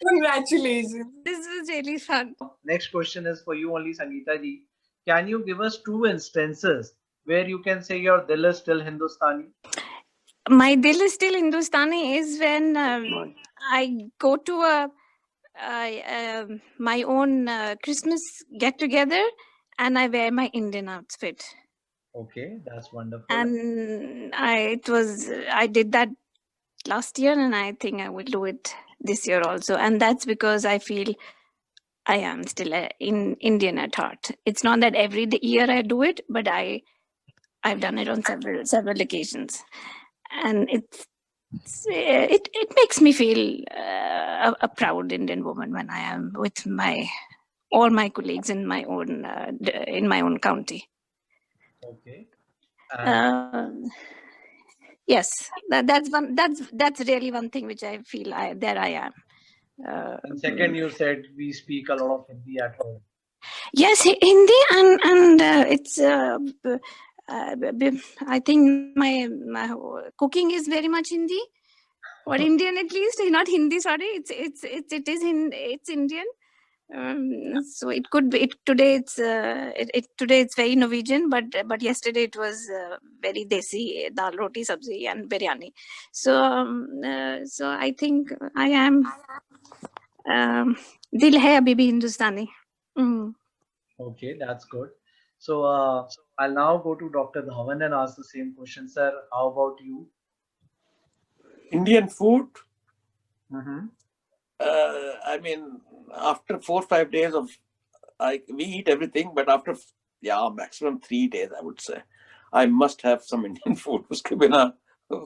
Congratulations. this was really fun. Next question is for you only, Sangeetaji. Can you give us 2 instances where you can say your dil is still Hindustani? My dil is still Hindustani is when I go to my own Christmas get together and I wear my Indian outfit. Okay, that's wonderful. And I did that last year, and I think I will do it this year also. And that's because I feel I am still in Indian at heart. It's not that every year I do it, but I've done it on several occasions, and it makes me feel a proud Indian woman when I am with all my colleagues in my own county. Okay. Yes, that's really one thing which I feel there I am. And second, you said we speak a lot of Hindi at home. Yes, Hindi and it's. I think my cooking is very much Hindi, or Indian at least. Not Hindi. Sorry, it's Indian. So it could be today. Today it's very Norwegian, but yesterday it was very desi, dal roti sabzi and biryani. So I think I am dil hai abhi bhi Hindustani. Okay, that's good. So I'll now go to Dr. Dhawan and ask the same question, sir. How about you? Indian food. Mm-hmm. I mean, after 4 or 5 days of, we eat everything, but after maximum 3 days, I would say, I must have some Indian food. Uske bina,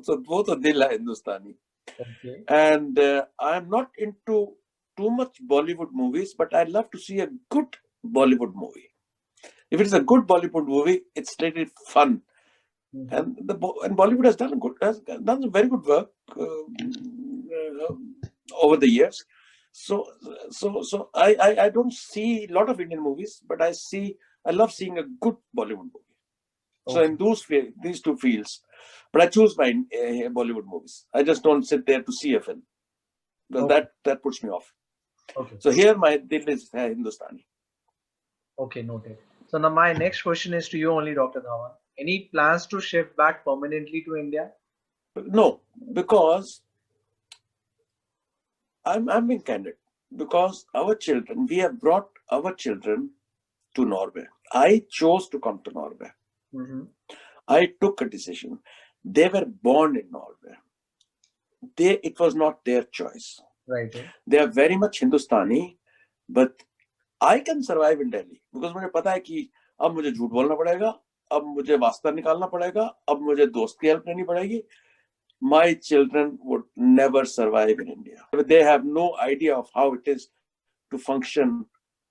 so both of dil hai Hindustani. Okay. And I'm not into too much Bollywood movies, but I love to see a good Bollywood movie. If it's a good Bollywood movie, it's really fun. Mm-hmm. And Bollywood has done a very good work over the years. So I don't see a lot of Indian movies, but I love seeing a good Bollywood movie. Okay. So in these two fields, but I choose my Bollywood movies. I just don't sit there to see a film, because okay, that puts me off. Okay. So here my dil is Hindustani. Okay, noted. So now my next question is to you only, Dr. Dhawan. Any plans to shift back permanently to India? No, because I'm being candid. Because we have brought our children to Norway. I chose to come to Norway. Mm-hmm. I took a decision. They were born in Norway. It was not their choice. Right. They are very much Hindustani, but I can survive in Delhi because मुझे पता है कि अब मुझे झूठ बोलना पड़ेगा, अब मुझे वास्ता निकालना पड़ेगा, अब मुझे दोस्त की हेल्प लेनी पड़ेगी. My children would never survive in India. They have no idea of how it is to function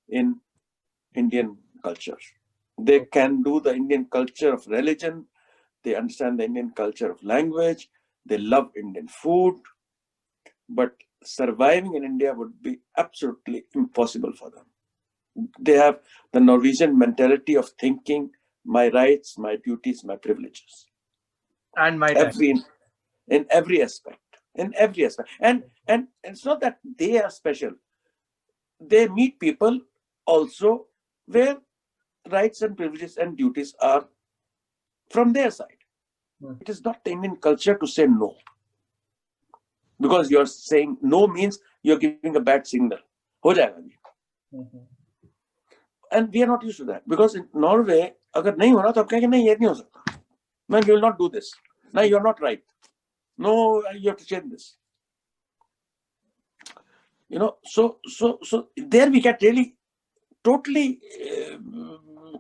in Indian culture. They can do the Indian culture of religion. They understand the Indian culture of language. They love Indian food. But surviving in India would be absolutely impossible for them. They have the Norwegian mentality of thinking, my rights, my duties, my privileges. And my time. In every aspect. And it's not that they are special. They meet people also where rights and privileges and duties are from their side. It is not the Indian culture to say no. Because you're saying no means you're giving a bad signal. Ho jayega. Mm-hmm. And we are not used to that. Because in Norway, अगर नहीं होना तो आप कहेंगे नहीं ये नहीं हो सकता. No, you will not do this. No, you are not right. No, you have to change this. You know, so there we get really totally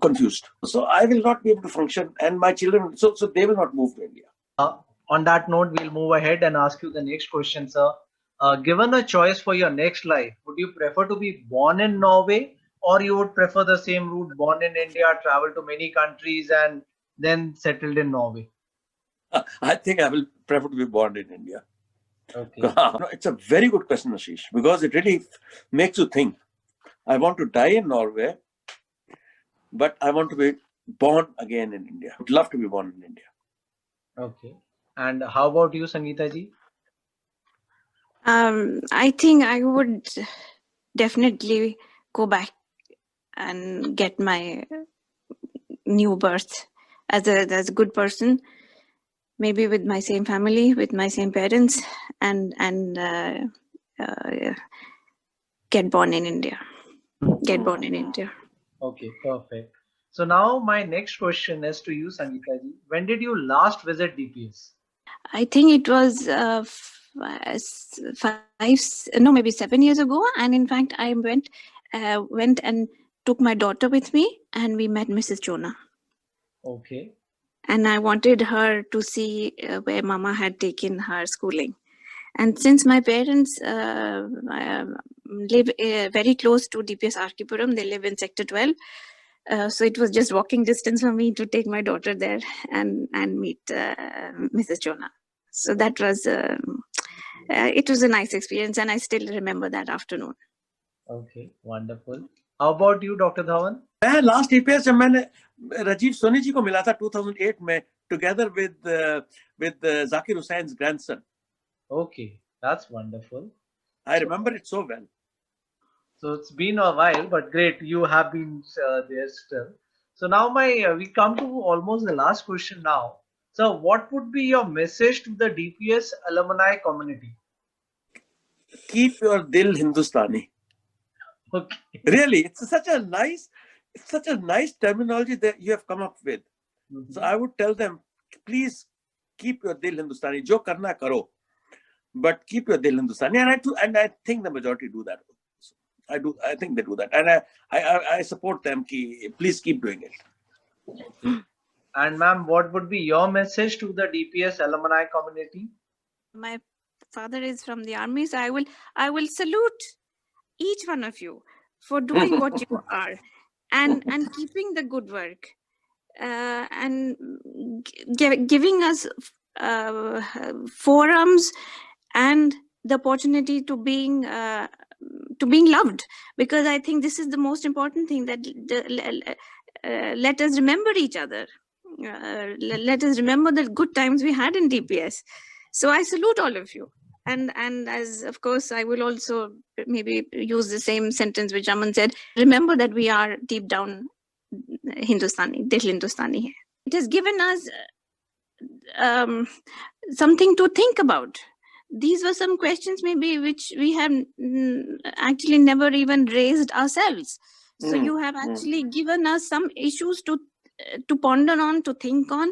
confused. So I will not be able to function, and my children, so they will not move to India. On that note, we'll move ahead and ask you the next question, sir. Given a choice for your next life, would you prefer to be born in Norway, or you would prefer the same route, born in India, travel to many countries, and then settled in Norway? I think I will prefer to be born in India. Okay. No, it's a very good question, Ashish, because it really makes you think. I want to die in Norway, but I want to be born again in India. I would love to be born in India. Okay. And how about you, Sangeeta ji? I think I would definitely go back and get my new birth as a good person, maybe with my same family, with my same parents, and get born in India. Get born in India. Okay, perfect. So now my next question is to you, Sangeeta ji. When did you last visit DPS? I think it was maybe 7 years ago. And in fact, I went and took my daughter with me, and we met Mrs. Jonah. Okay. And I wanted her to see where Mama had taken her schooling. And since my parents live very close to DPS Arkipuram, they live in Sector 12. So it was just walking distance for me to take my daughter there and meet Mrs. Jonah. So that was, it was a nice experience, and I still remember that afternoon. Okay, wonderful. How about you, Dr. Dhawan? Last DPS जब मैंने Rajiv Soni ji को मिला था 2008 में, together with Zakir Hussein's grandson. Okay, that's wonderful. I remember it so well. So it's been a while, but great, you have been there still. So now we come to almost the last question now. So what would be your message to the DPS alumni community? Keep your dil Hindustani. Okay. Really, it's such a nice terminology that you have come up with. Mm-hmm. So I would tell them, please keep your dil Hindustani. Jo karna karo, but keep your dil Hindustani. And I think the majority do that. I think they do that, and I support them. Please keep doing it. Okay. And ma'am, what would be your message to the DPS alumni community? My father is from the army, so I will salute each one of you for doing what you are, and keeping the good work, and giving us forums and the opportunity to being loved, because I think this is the most important thing, that let us remember each other. Let us remember the good times we had in DPS. So I salute all of you. And as of course, I will also maybe use the same sentence which Raman said. Remember that we are deep down Hindustani, Dil Hindustani hai. It has given us something to think about. These were some questions maybe which we have actually never even raised ourselves. So you have actually given us some issues to ponder on, to think on.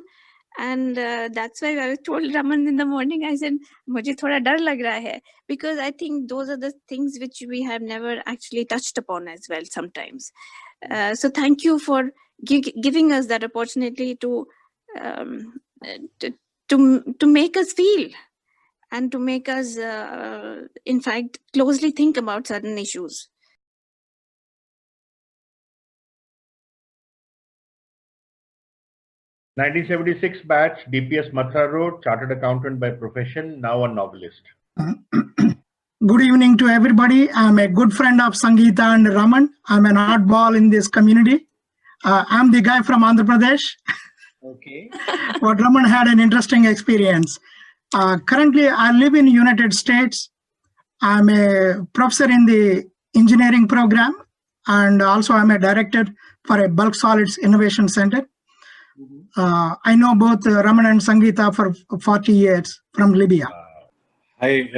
And that's why I told Raman in the morning, I said, "Mujhe thoda dar lag raha hai," because I think those are the things which we have never actually touched upon as well sometimes. So thank you for giving us that opportunity to make us feel, and to make us, in fact, closely think about certain issues. (1976) batch, DPS Mathura Road, chartered accountant by profession, now a novelist. Good evening to everybody. I'm a good friend of Sangeeta and Raman. I'm an oddball in this community. I'm the guy from Andhra Pradesh. Okay. But Raman had an interesting experience. Currently, I live in United States. I'm a professor in the engineering program, and also I'm a director for a bulk solids innovation center. I know both Raman and Sangeeta for 40 years from Libya. Hi,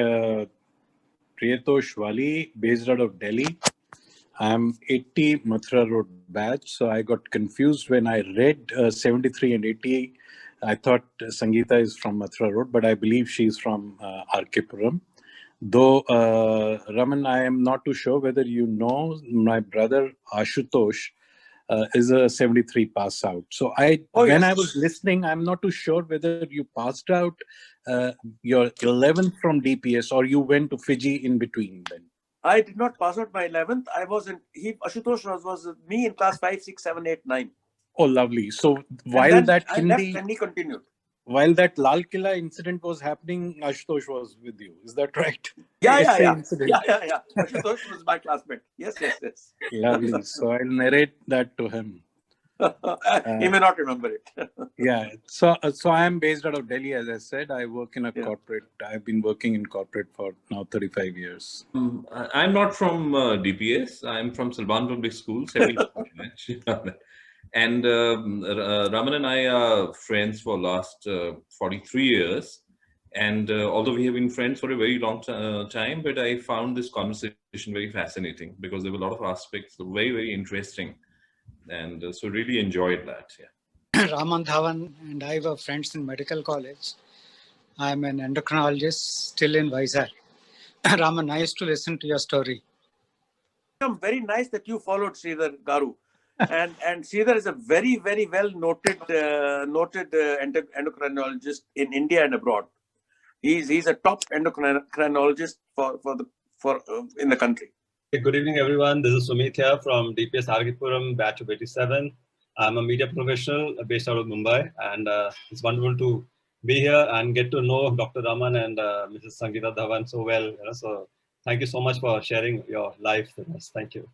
Priyatosh Wali, based out of Delhi. I'm 80 Mathura Road batch, so I got confused when I read 73 and 80. I thought Sangeeta is from Mathura Road, but I believe she's from Arkipuram. Though, Raman, I am not too sure whether you know, my brother Ashutosh is a 73 pass out. So when I was listening, I'm not too sure whether you passed out your 11th from DPS or you went to Fiji in between then. I did not pass out my 11th. I was in, Ashutosh was with me in class 5, 6, 7, 8, 9. Oh, lovely. So while that I left and he continued. While that Lal Killa incident was happening, Ashutosh was with you. Is that right? Yeah. Ashutosh was my classmate. Yes. Lovely. So I'll narrate that to him. He may not remember it. Yeah. So I am based out of Delhi, as I said. I work in a corporate. I've been working in corporate for now 35 years. I'm not from DPS. I'm from Salban Public School. And Raman and I are friends for last 43 years. And although we have been friends for a very long time, but I found this conversation very fascinating because there were a lot of aspects that were very, very interesting. And so really enjoyed that. Yeah. Raman, Dhawan and I were friends in medical college. I'm an endocrinologist still in Vizag. Raman, nice to listen to your story. I'm very nice that you followed Sridhar Garu. And Sridhar is a very, very well noted endocrinologist in India and abroad. He's a top endocrinologist in the country. Good evening, everyone. This is Sumit here from DPS Arkipuram, batch of 87. I'm a media professional based out of Mumbai, and it's wonderful to be here and get to know Dr. Raman and Mrs. Sangeeta Dhawan so well. So thank you so much for sharing your life with us. Thank you.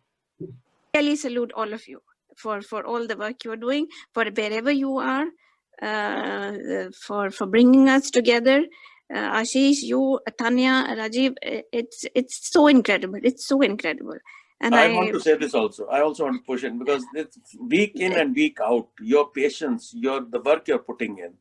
Really salute all of you for all the work you are doing, for wherever you are, for bringing us together. Ashish, you, Tanya, Rajiv, it's so incredible. It's so incredible. And I want to say this also. I also want to push in because it's week in and week out. Your patience, the work you're putting in,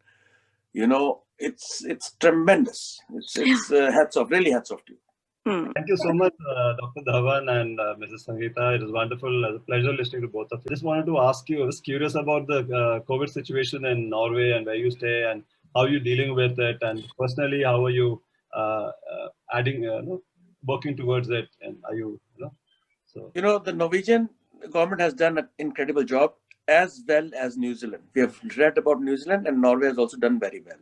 it's tremendous. It's hats off, really hats off to you. Thank you so much, Dr. Dhawan and Mrs. Sangeeta. It was wonderful. It was a pleasure listening to both of you. Just wanted to ask you, I was curious about the COVID situation in Norway and where you stay and how you're dealing with it. And personally, how are you working towards it? And are you, the Norwegian government has done an incredible job, as well as New Zealand. We have read about New Zealand, and Norway has also done very well.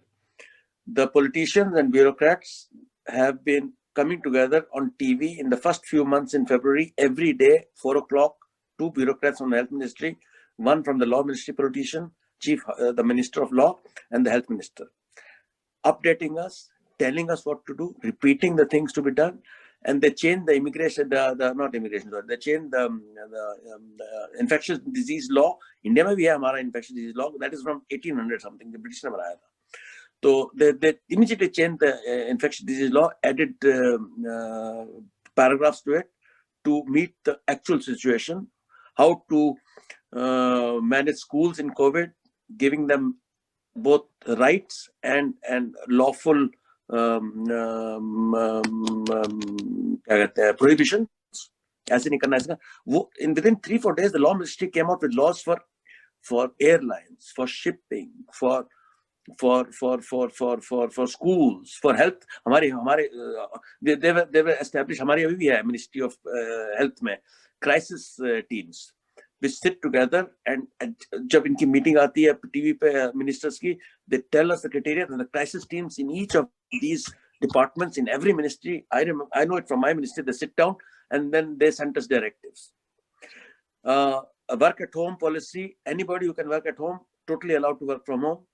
The politicians and bureaucrats have been coming together on TV in the first few months in February, every day, 4 o'clock, 2 bureaucrats from the health ministry, one from the law ministry politician, the minister of law, and the health minister, updating us, telling us what to do, repeating the things to be done. And they changed the immigration, not immigration, they changed the infectious disease law. India mein bhi hai hamara infectious disease law, that is from 1800 something, the British ne banaya tha. So they immediately changed the infectious disease law, added paragraphs to it to meet the actual situation, how to manage schools in COVID, giving them both rights and lawful prohibitions. Within 3-4 days, the law ministry came out with laws for airlines, for shipping, for schools, for health. They were established. Hamari abhi bhi hai Ministry of Health mein crisis teams which sit together, and jab inki meeting aati hai TV pe ministers ki, they tell us the criteria, and the crisis teams in each of these departments in every ministry, I know it from my ministry, they sit down and then they send us directives. A work at home policy, anybody who can work at home, totally allowed to work from home.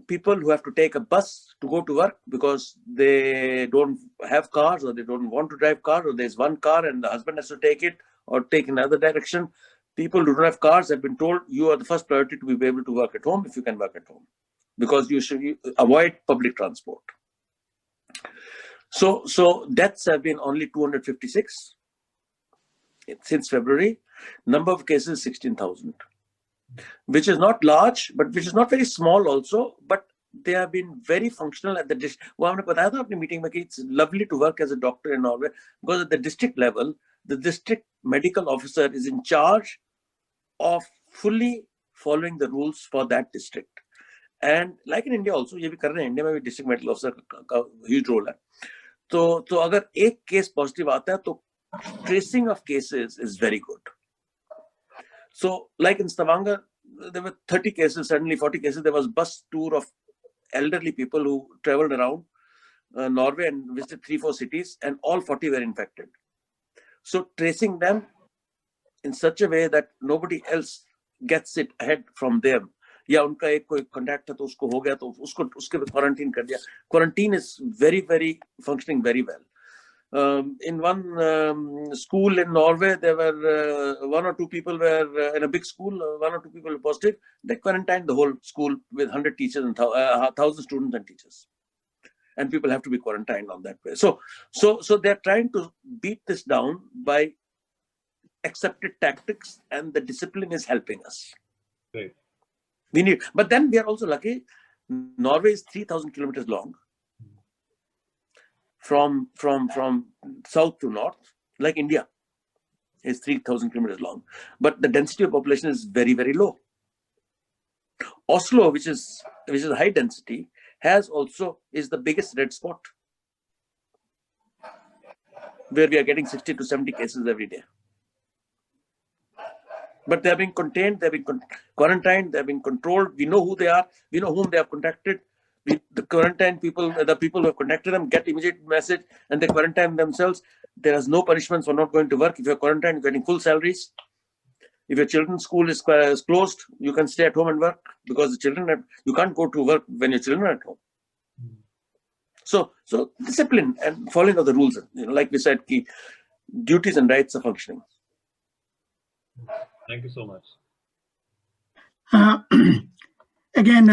People who have to take a bus to go to work because they don't have cars or they don't want to drive cars, or there's one car and the husband has to take it or take another direction. People who don't have cars have been told you are the first priority to be able to work at home if you can work at home, because you should avoid public transport. So deaths have been only 256 since February. Number of cases 16,000. Which is not large, but which is not very small also, but they have been very functional at the district. It's lovely to work as a doctor in Norway, because at the district level, the district medical officer is in charge of fully following the rules for that district. And like in India also, ये भी कर रहे हैं, India में भी district medical officer का huge role है. तो अगर एक case positive आता है, तो tracing of cases is very good. So like in Stavanger, there were 30 cases, suddenly 40 cases. There was bus tour of elderly people who traveled around Norway and visited 3-4 cities, and all 40 were infected. So tracing them in such a way that nobody else gets it ahead from them. या उनका एक कोई contact था तो उसको हो गया तो उसको उसके बाद quarantine कर दिया. Quarantine is very functioning very well. In one school in Norway, there were 1 or 2 people were in a big school. 1 or 2 people were positive. They quarantined the whole school with 100 teachers and 1,000 students and teachers. And people have to be quarantined on that way. So they're trying to beat this down by accepted tactics, and the discipline is helping us. Right. But then we are also lucky. Norway is 3,000 kilometers long. From south to north, like India, is 3,000 kilometers long, but the density of population is very low. Oslo, which is a high density, is the biggest red spot, where we are getting 60 to 70 cases every day. But they are being contained, they are being quarantined, they are being controlled. We know who they are, we know whom they have contacted. The quarantine people, the people who have contacted them, get immediate message and they quarantine themselves. There is no punishments for not going to work. If you're quarantined, you're getting full salaries. If your children's school is closed, you can stay at home and work, because the children you can't go to work when your children are at home. So discipline and following of the rules, like we said, key duties and rights are functioning. Thank you so much. Again,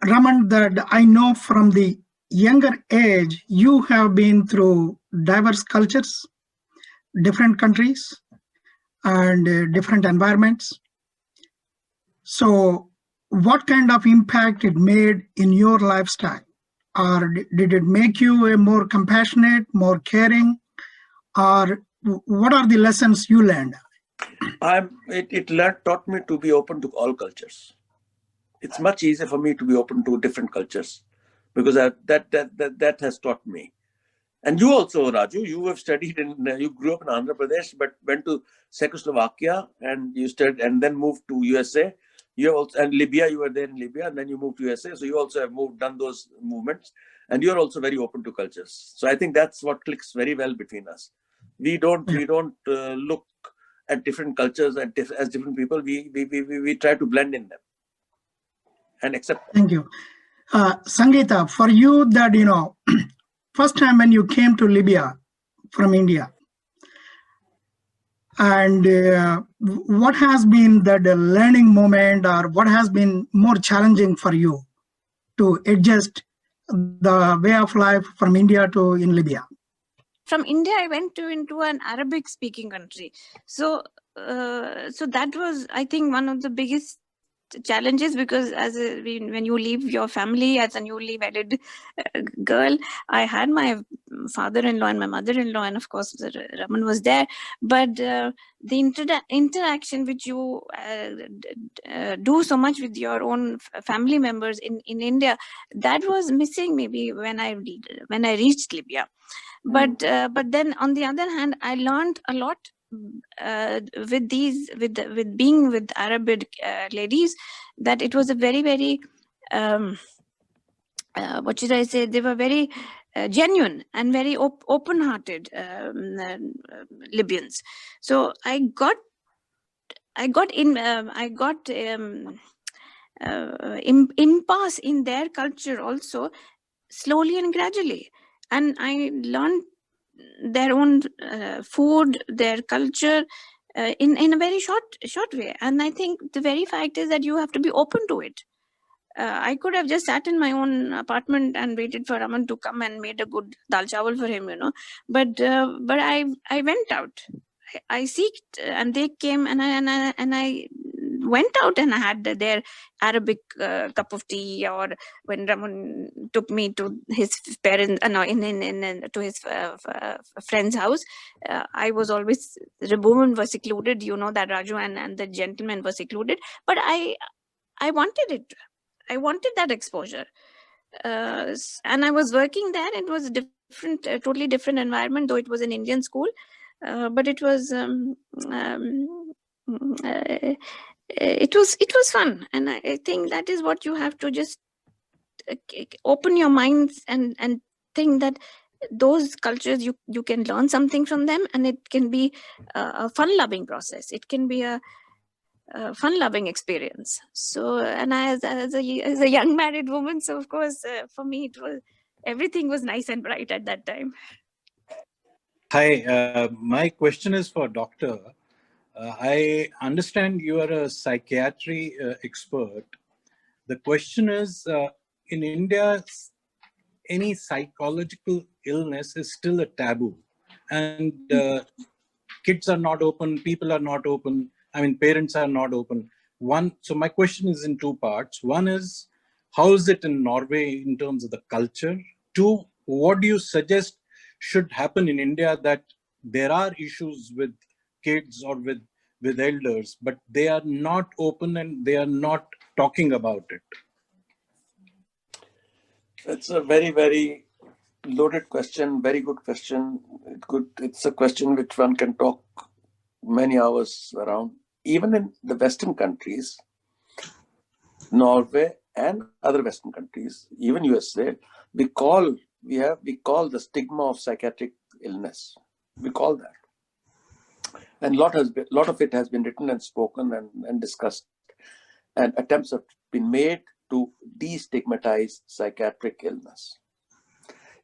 Raman, that I know from the younger age, you have been through diverse cultures, different countries, and different environments. So what kind of impact it made in your lifestyle? Or did it make you a more compassionate, more caring? Or what are the lessons you learned? It taught me to be open to all cultures. It's much easier for me to be open to different cultures, because that has taught me. And you also, Raju, you have studied you grew up in Andhra Pradesh, but went to Czechoslovakia and you studied, and then moved to USA. You also, and Libya, you were there in Libya, and then you moved to USA. So you also have done those movements, and you're also very open to cultures. So I think that's what clicks very well between us. We don't look at different cultures as different people. We try to blend in them and accept. Thank you. Sangeeta, for you, that, first time when you came to Libya from India, and what has been the learning moment, or what has been more challenging for you to adjust the way of life from India to in Libya? From India, I went into an Arabic-speaking country. So that was, I think, one of the biggest challenges, because when you leave your family as a newly wedded girl, I had my father-in-law and my mother-in-law, and of course Raman was there, but the interaction which you do so much with your own family members in India, that was missing maybe when I reached Libya. But then on the other hand, I learned a lot with being with Arabic ladies, that it was a very what should I say, they were very genuine and very open-hearted Libyans. So I got impasse in their culture also, slowly and gradually, and I learned their own food, their culture in a very short way. And I think the very fact is that you have to be open to it. I could have just sat in my own apartment and waited for Raman to come and made a good dal chawal for him, But I went out. I seeked, and they came, and I went out and had their Arabic cup of tea, or when Raman took me to his parents, to his friend's house, I was always, the women were secluded, you know that, Raju, and the gentlemen were secluded, but I wanted it. I wanted that exposure. And I was working there. It was a different, totally different environment, though it was an Indian school, but it was it was fun. And I think that is what you have to just open your minds and think that those cultures, you can learn something from them, and it can be a fun-loving process. It can be a fun-loving experience. So, and I, as a young married woman, so of course, for me, everything was nice and bright at that time. Hi, my question is for Doctor. I understand you are a psychiatry expert. The question is, in India, any psychological illness is still a taboo, and kids are not open, people are not open, I mean, parents are not open. So my question is in two parts. One is, how is it in Norway in terms of the culture? Two, what do you suggest should happen in India, that there are issues with kids or with elders, but they are not open and they are not talking about it? It's a very, very loaded question, very good question. It's a question which one can talk many hours around. Even in the Western countries, Norway and other Western countries, even USA, we call the stigma of psychiatric illness. We call that. And a lot of it has been written and spoken and discussed. And attempts have been made to destigmatize psychiatric illness.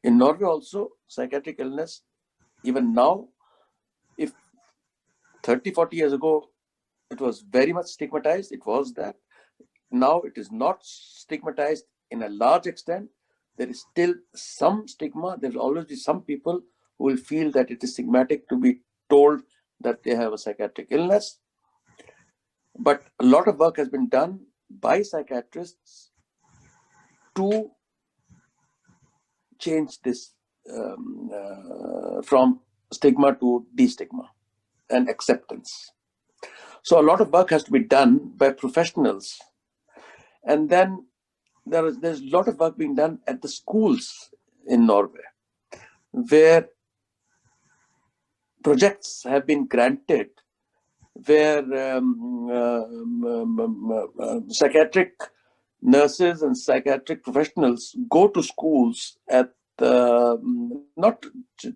In Norway also, psychiatric illness, even now, if 30, 40 years ago, it was very much stigmatized, it was that. Now it is not stigmatized in a large extent. There is still some stigma. There will always be some people who will feel that it is stigmatic to be told that they have a psychiatric illness. But a lot of work has been done by psychiatrists to change this from stigma to destigma and acceptance. So a lot of work has to be done by professionals. And then there's a lot of work being done at the schools in Norway, where projects have been granted, where psychiatric nurses and psychiatric professionals go to schools at not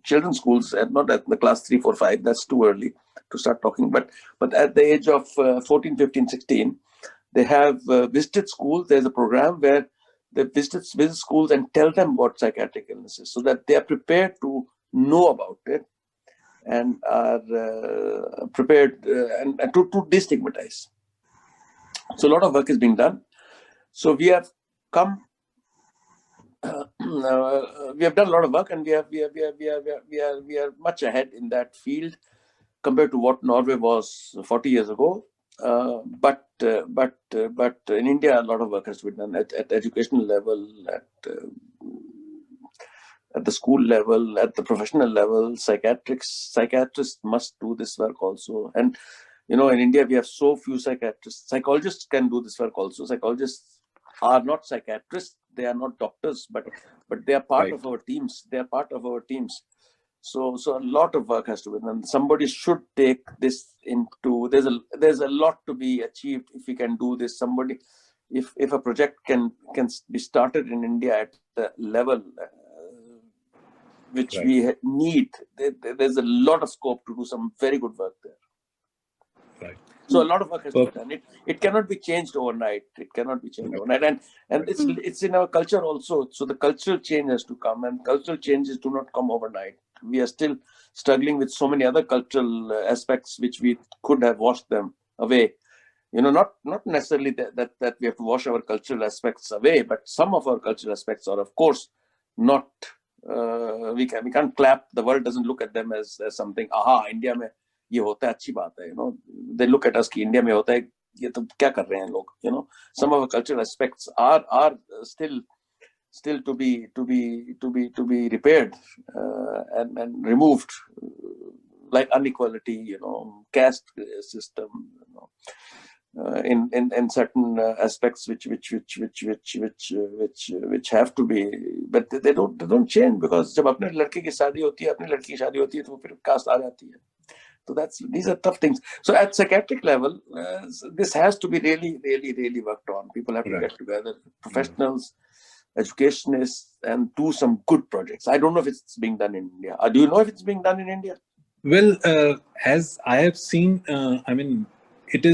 children's schools, not at the class 3, 4, 5, that's too early to start talking, but at the age of 14, 15, 16, they have visited schools. There's a program where they visit schools and tell them about psychiatric illnesses so that they are prepared to know about it and are prepared and to destigmatize. So a lot of work is being done. So we have come, we have done a lot of work, and we are much ahead in that field compared to what Norway was 40 years ago. But in India, a lot of work has to be done at educational level, at the school level, at the professional level. Psychiatrists must do this work also. And in India, we have so few psychiatrists. Psychologists can do this work also. Psychologists are not psychiatrists. They are not doctors, but they are part of our teams. They are part of our teams. So a lot of work has to be done. Somebody should take this into. There's a lot to be achieved if we can do this. If a project can be started in India at the level which we need, there's a lot of scope to do some very good work there. Right. So a lot of work has to be done. It cannot be changed overnight. It cannot be changed overnight. And it's in our culture also. So the cultural change has to come, and cultural changes do not come overnight. We are still struggling with so many other cultural aspects which we could have washed them away. Not necessarily that we have to wash our cultural aspects away, but some of our cultural aspects are, of course, not. We can't clap. The world doesn't look at them as something. Aha, India mein ye hota hai, achhi baat hai. They look at us ki India mein hota hai, ये तो क्या कर रहे हैं लोग, you know. Some of our cultural aspects are still to be repaired and removed, like inequality, you know, caste system, you know, in certain aspects which have to be, but they don't change, because जब अपने लड़के की शादी होती है, अपनी लड़की की शादी होती है, तो फिर caste आ जाती है. So these are tough things. So at psychiatric level, this has to be really worked on. People have to get together, professionals, educationists, and do some good projects. I don't know if it's being done in India. Do you know if it's being done in India? Well, as I have seen, I mean, it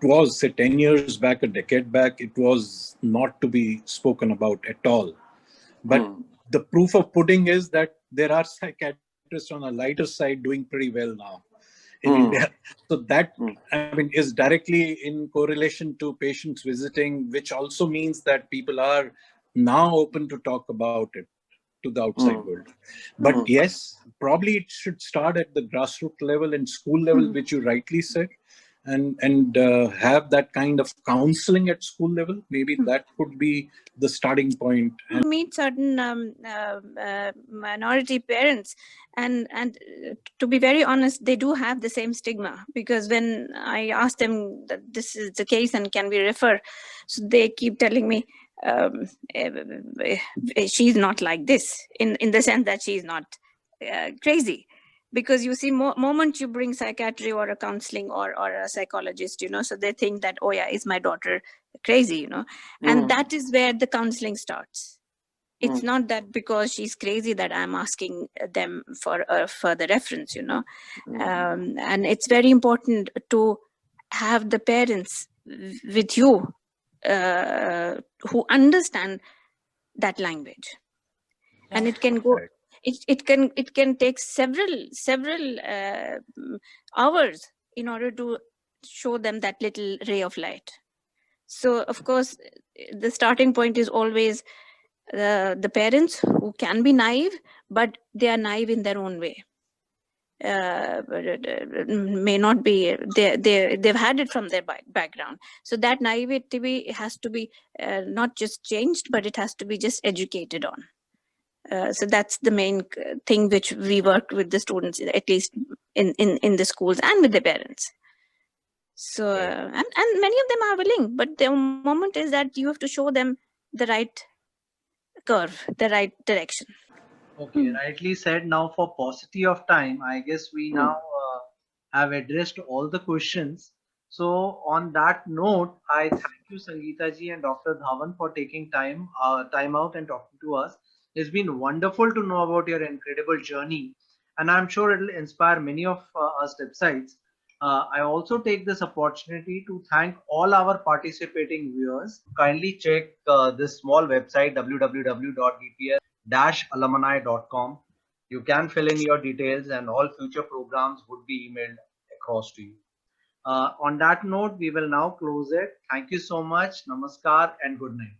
was say 10 years back, a decade back, it was not to be spoken about at all. But the proof of pudding is that there are psychiatrists on a lighter side doing pretty well now in India. So that, I mean, is directly in correlation to patients visiting, which also means that people are now open to talk about it to the outside world. But yes, probably it should start at the grassroots level and school level, which you rightly said, and have that kind of counseling at school level. Maybe that could be the starting point. And meet certain minority parents, and to be very honest, they do have the same stigma, because when I ask them that this is the case and can we refer, so they keep telling me she's not like this, in the sense that she's not crazy. Because you see, moment you bring psychiatry or a counseling or a psychologist, you know, so they think that, oh yeah, is my daughter crazy, you know. And that is where the counseling starts. It's not that because she's crazy that I'm asking them for a further reference, you know. And it's very important to have the parents with you who understand that language. And it can go, it can take several hours in order to show them that little ray of light. So of course, the starting point is always the parents, who can be naive, but they are naive in their own way. May not be, they've had it from their background. So that naivety has to be not just changed, but it has to be just educated on. So that's the main thing which we work with the students, at least in the schools, and with the parents. So and many of them are willing, but the moment is that you have to show them the right curve, the right direction. Okay, rightly said. Now, for paucity of time, I guess we now have addressed all the questions. So on that note, I thank you, Sangeeta ji and Dr. Dhawan, for taking time out and talking to us. It's been wonderful to know about your incredible journey, and I'm sure it'll inspire many of us websites. I also take this opportunity to thank all our participating viewers. Kindly check this small website, www.dps-alumni.com. You can fill in your details, and all future programs would be emailed across to you. On that note, we will now close it. Thank you so much. Namaskar and good night.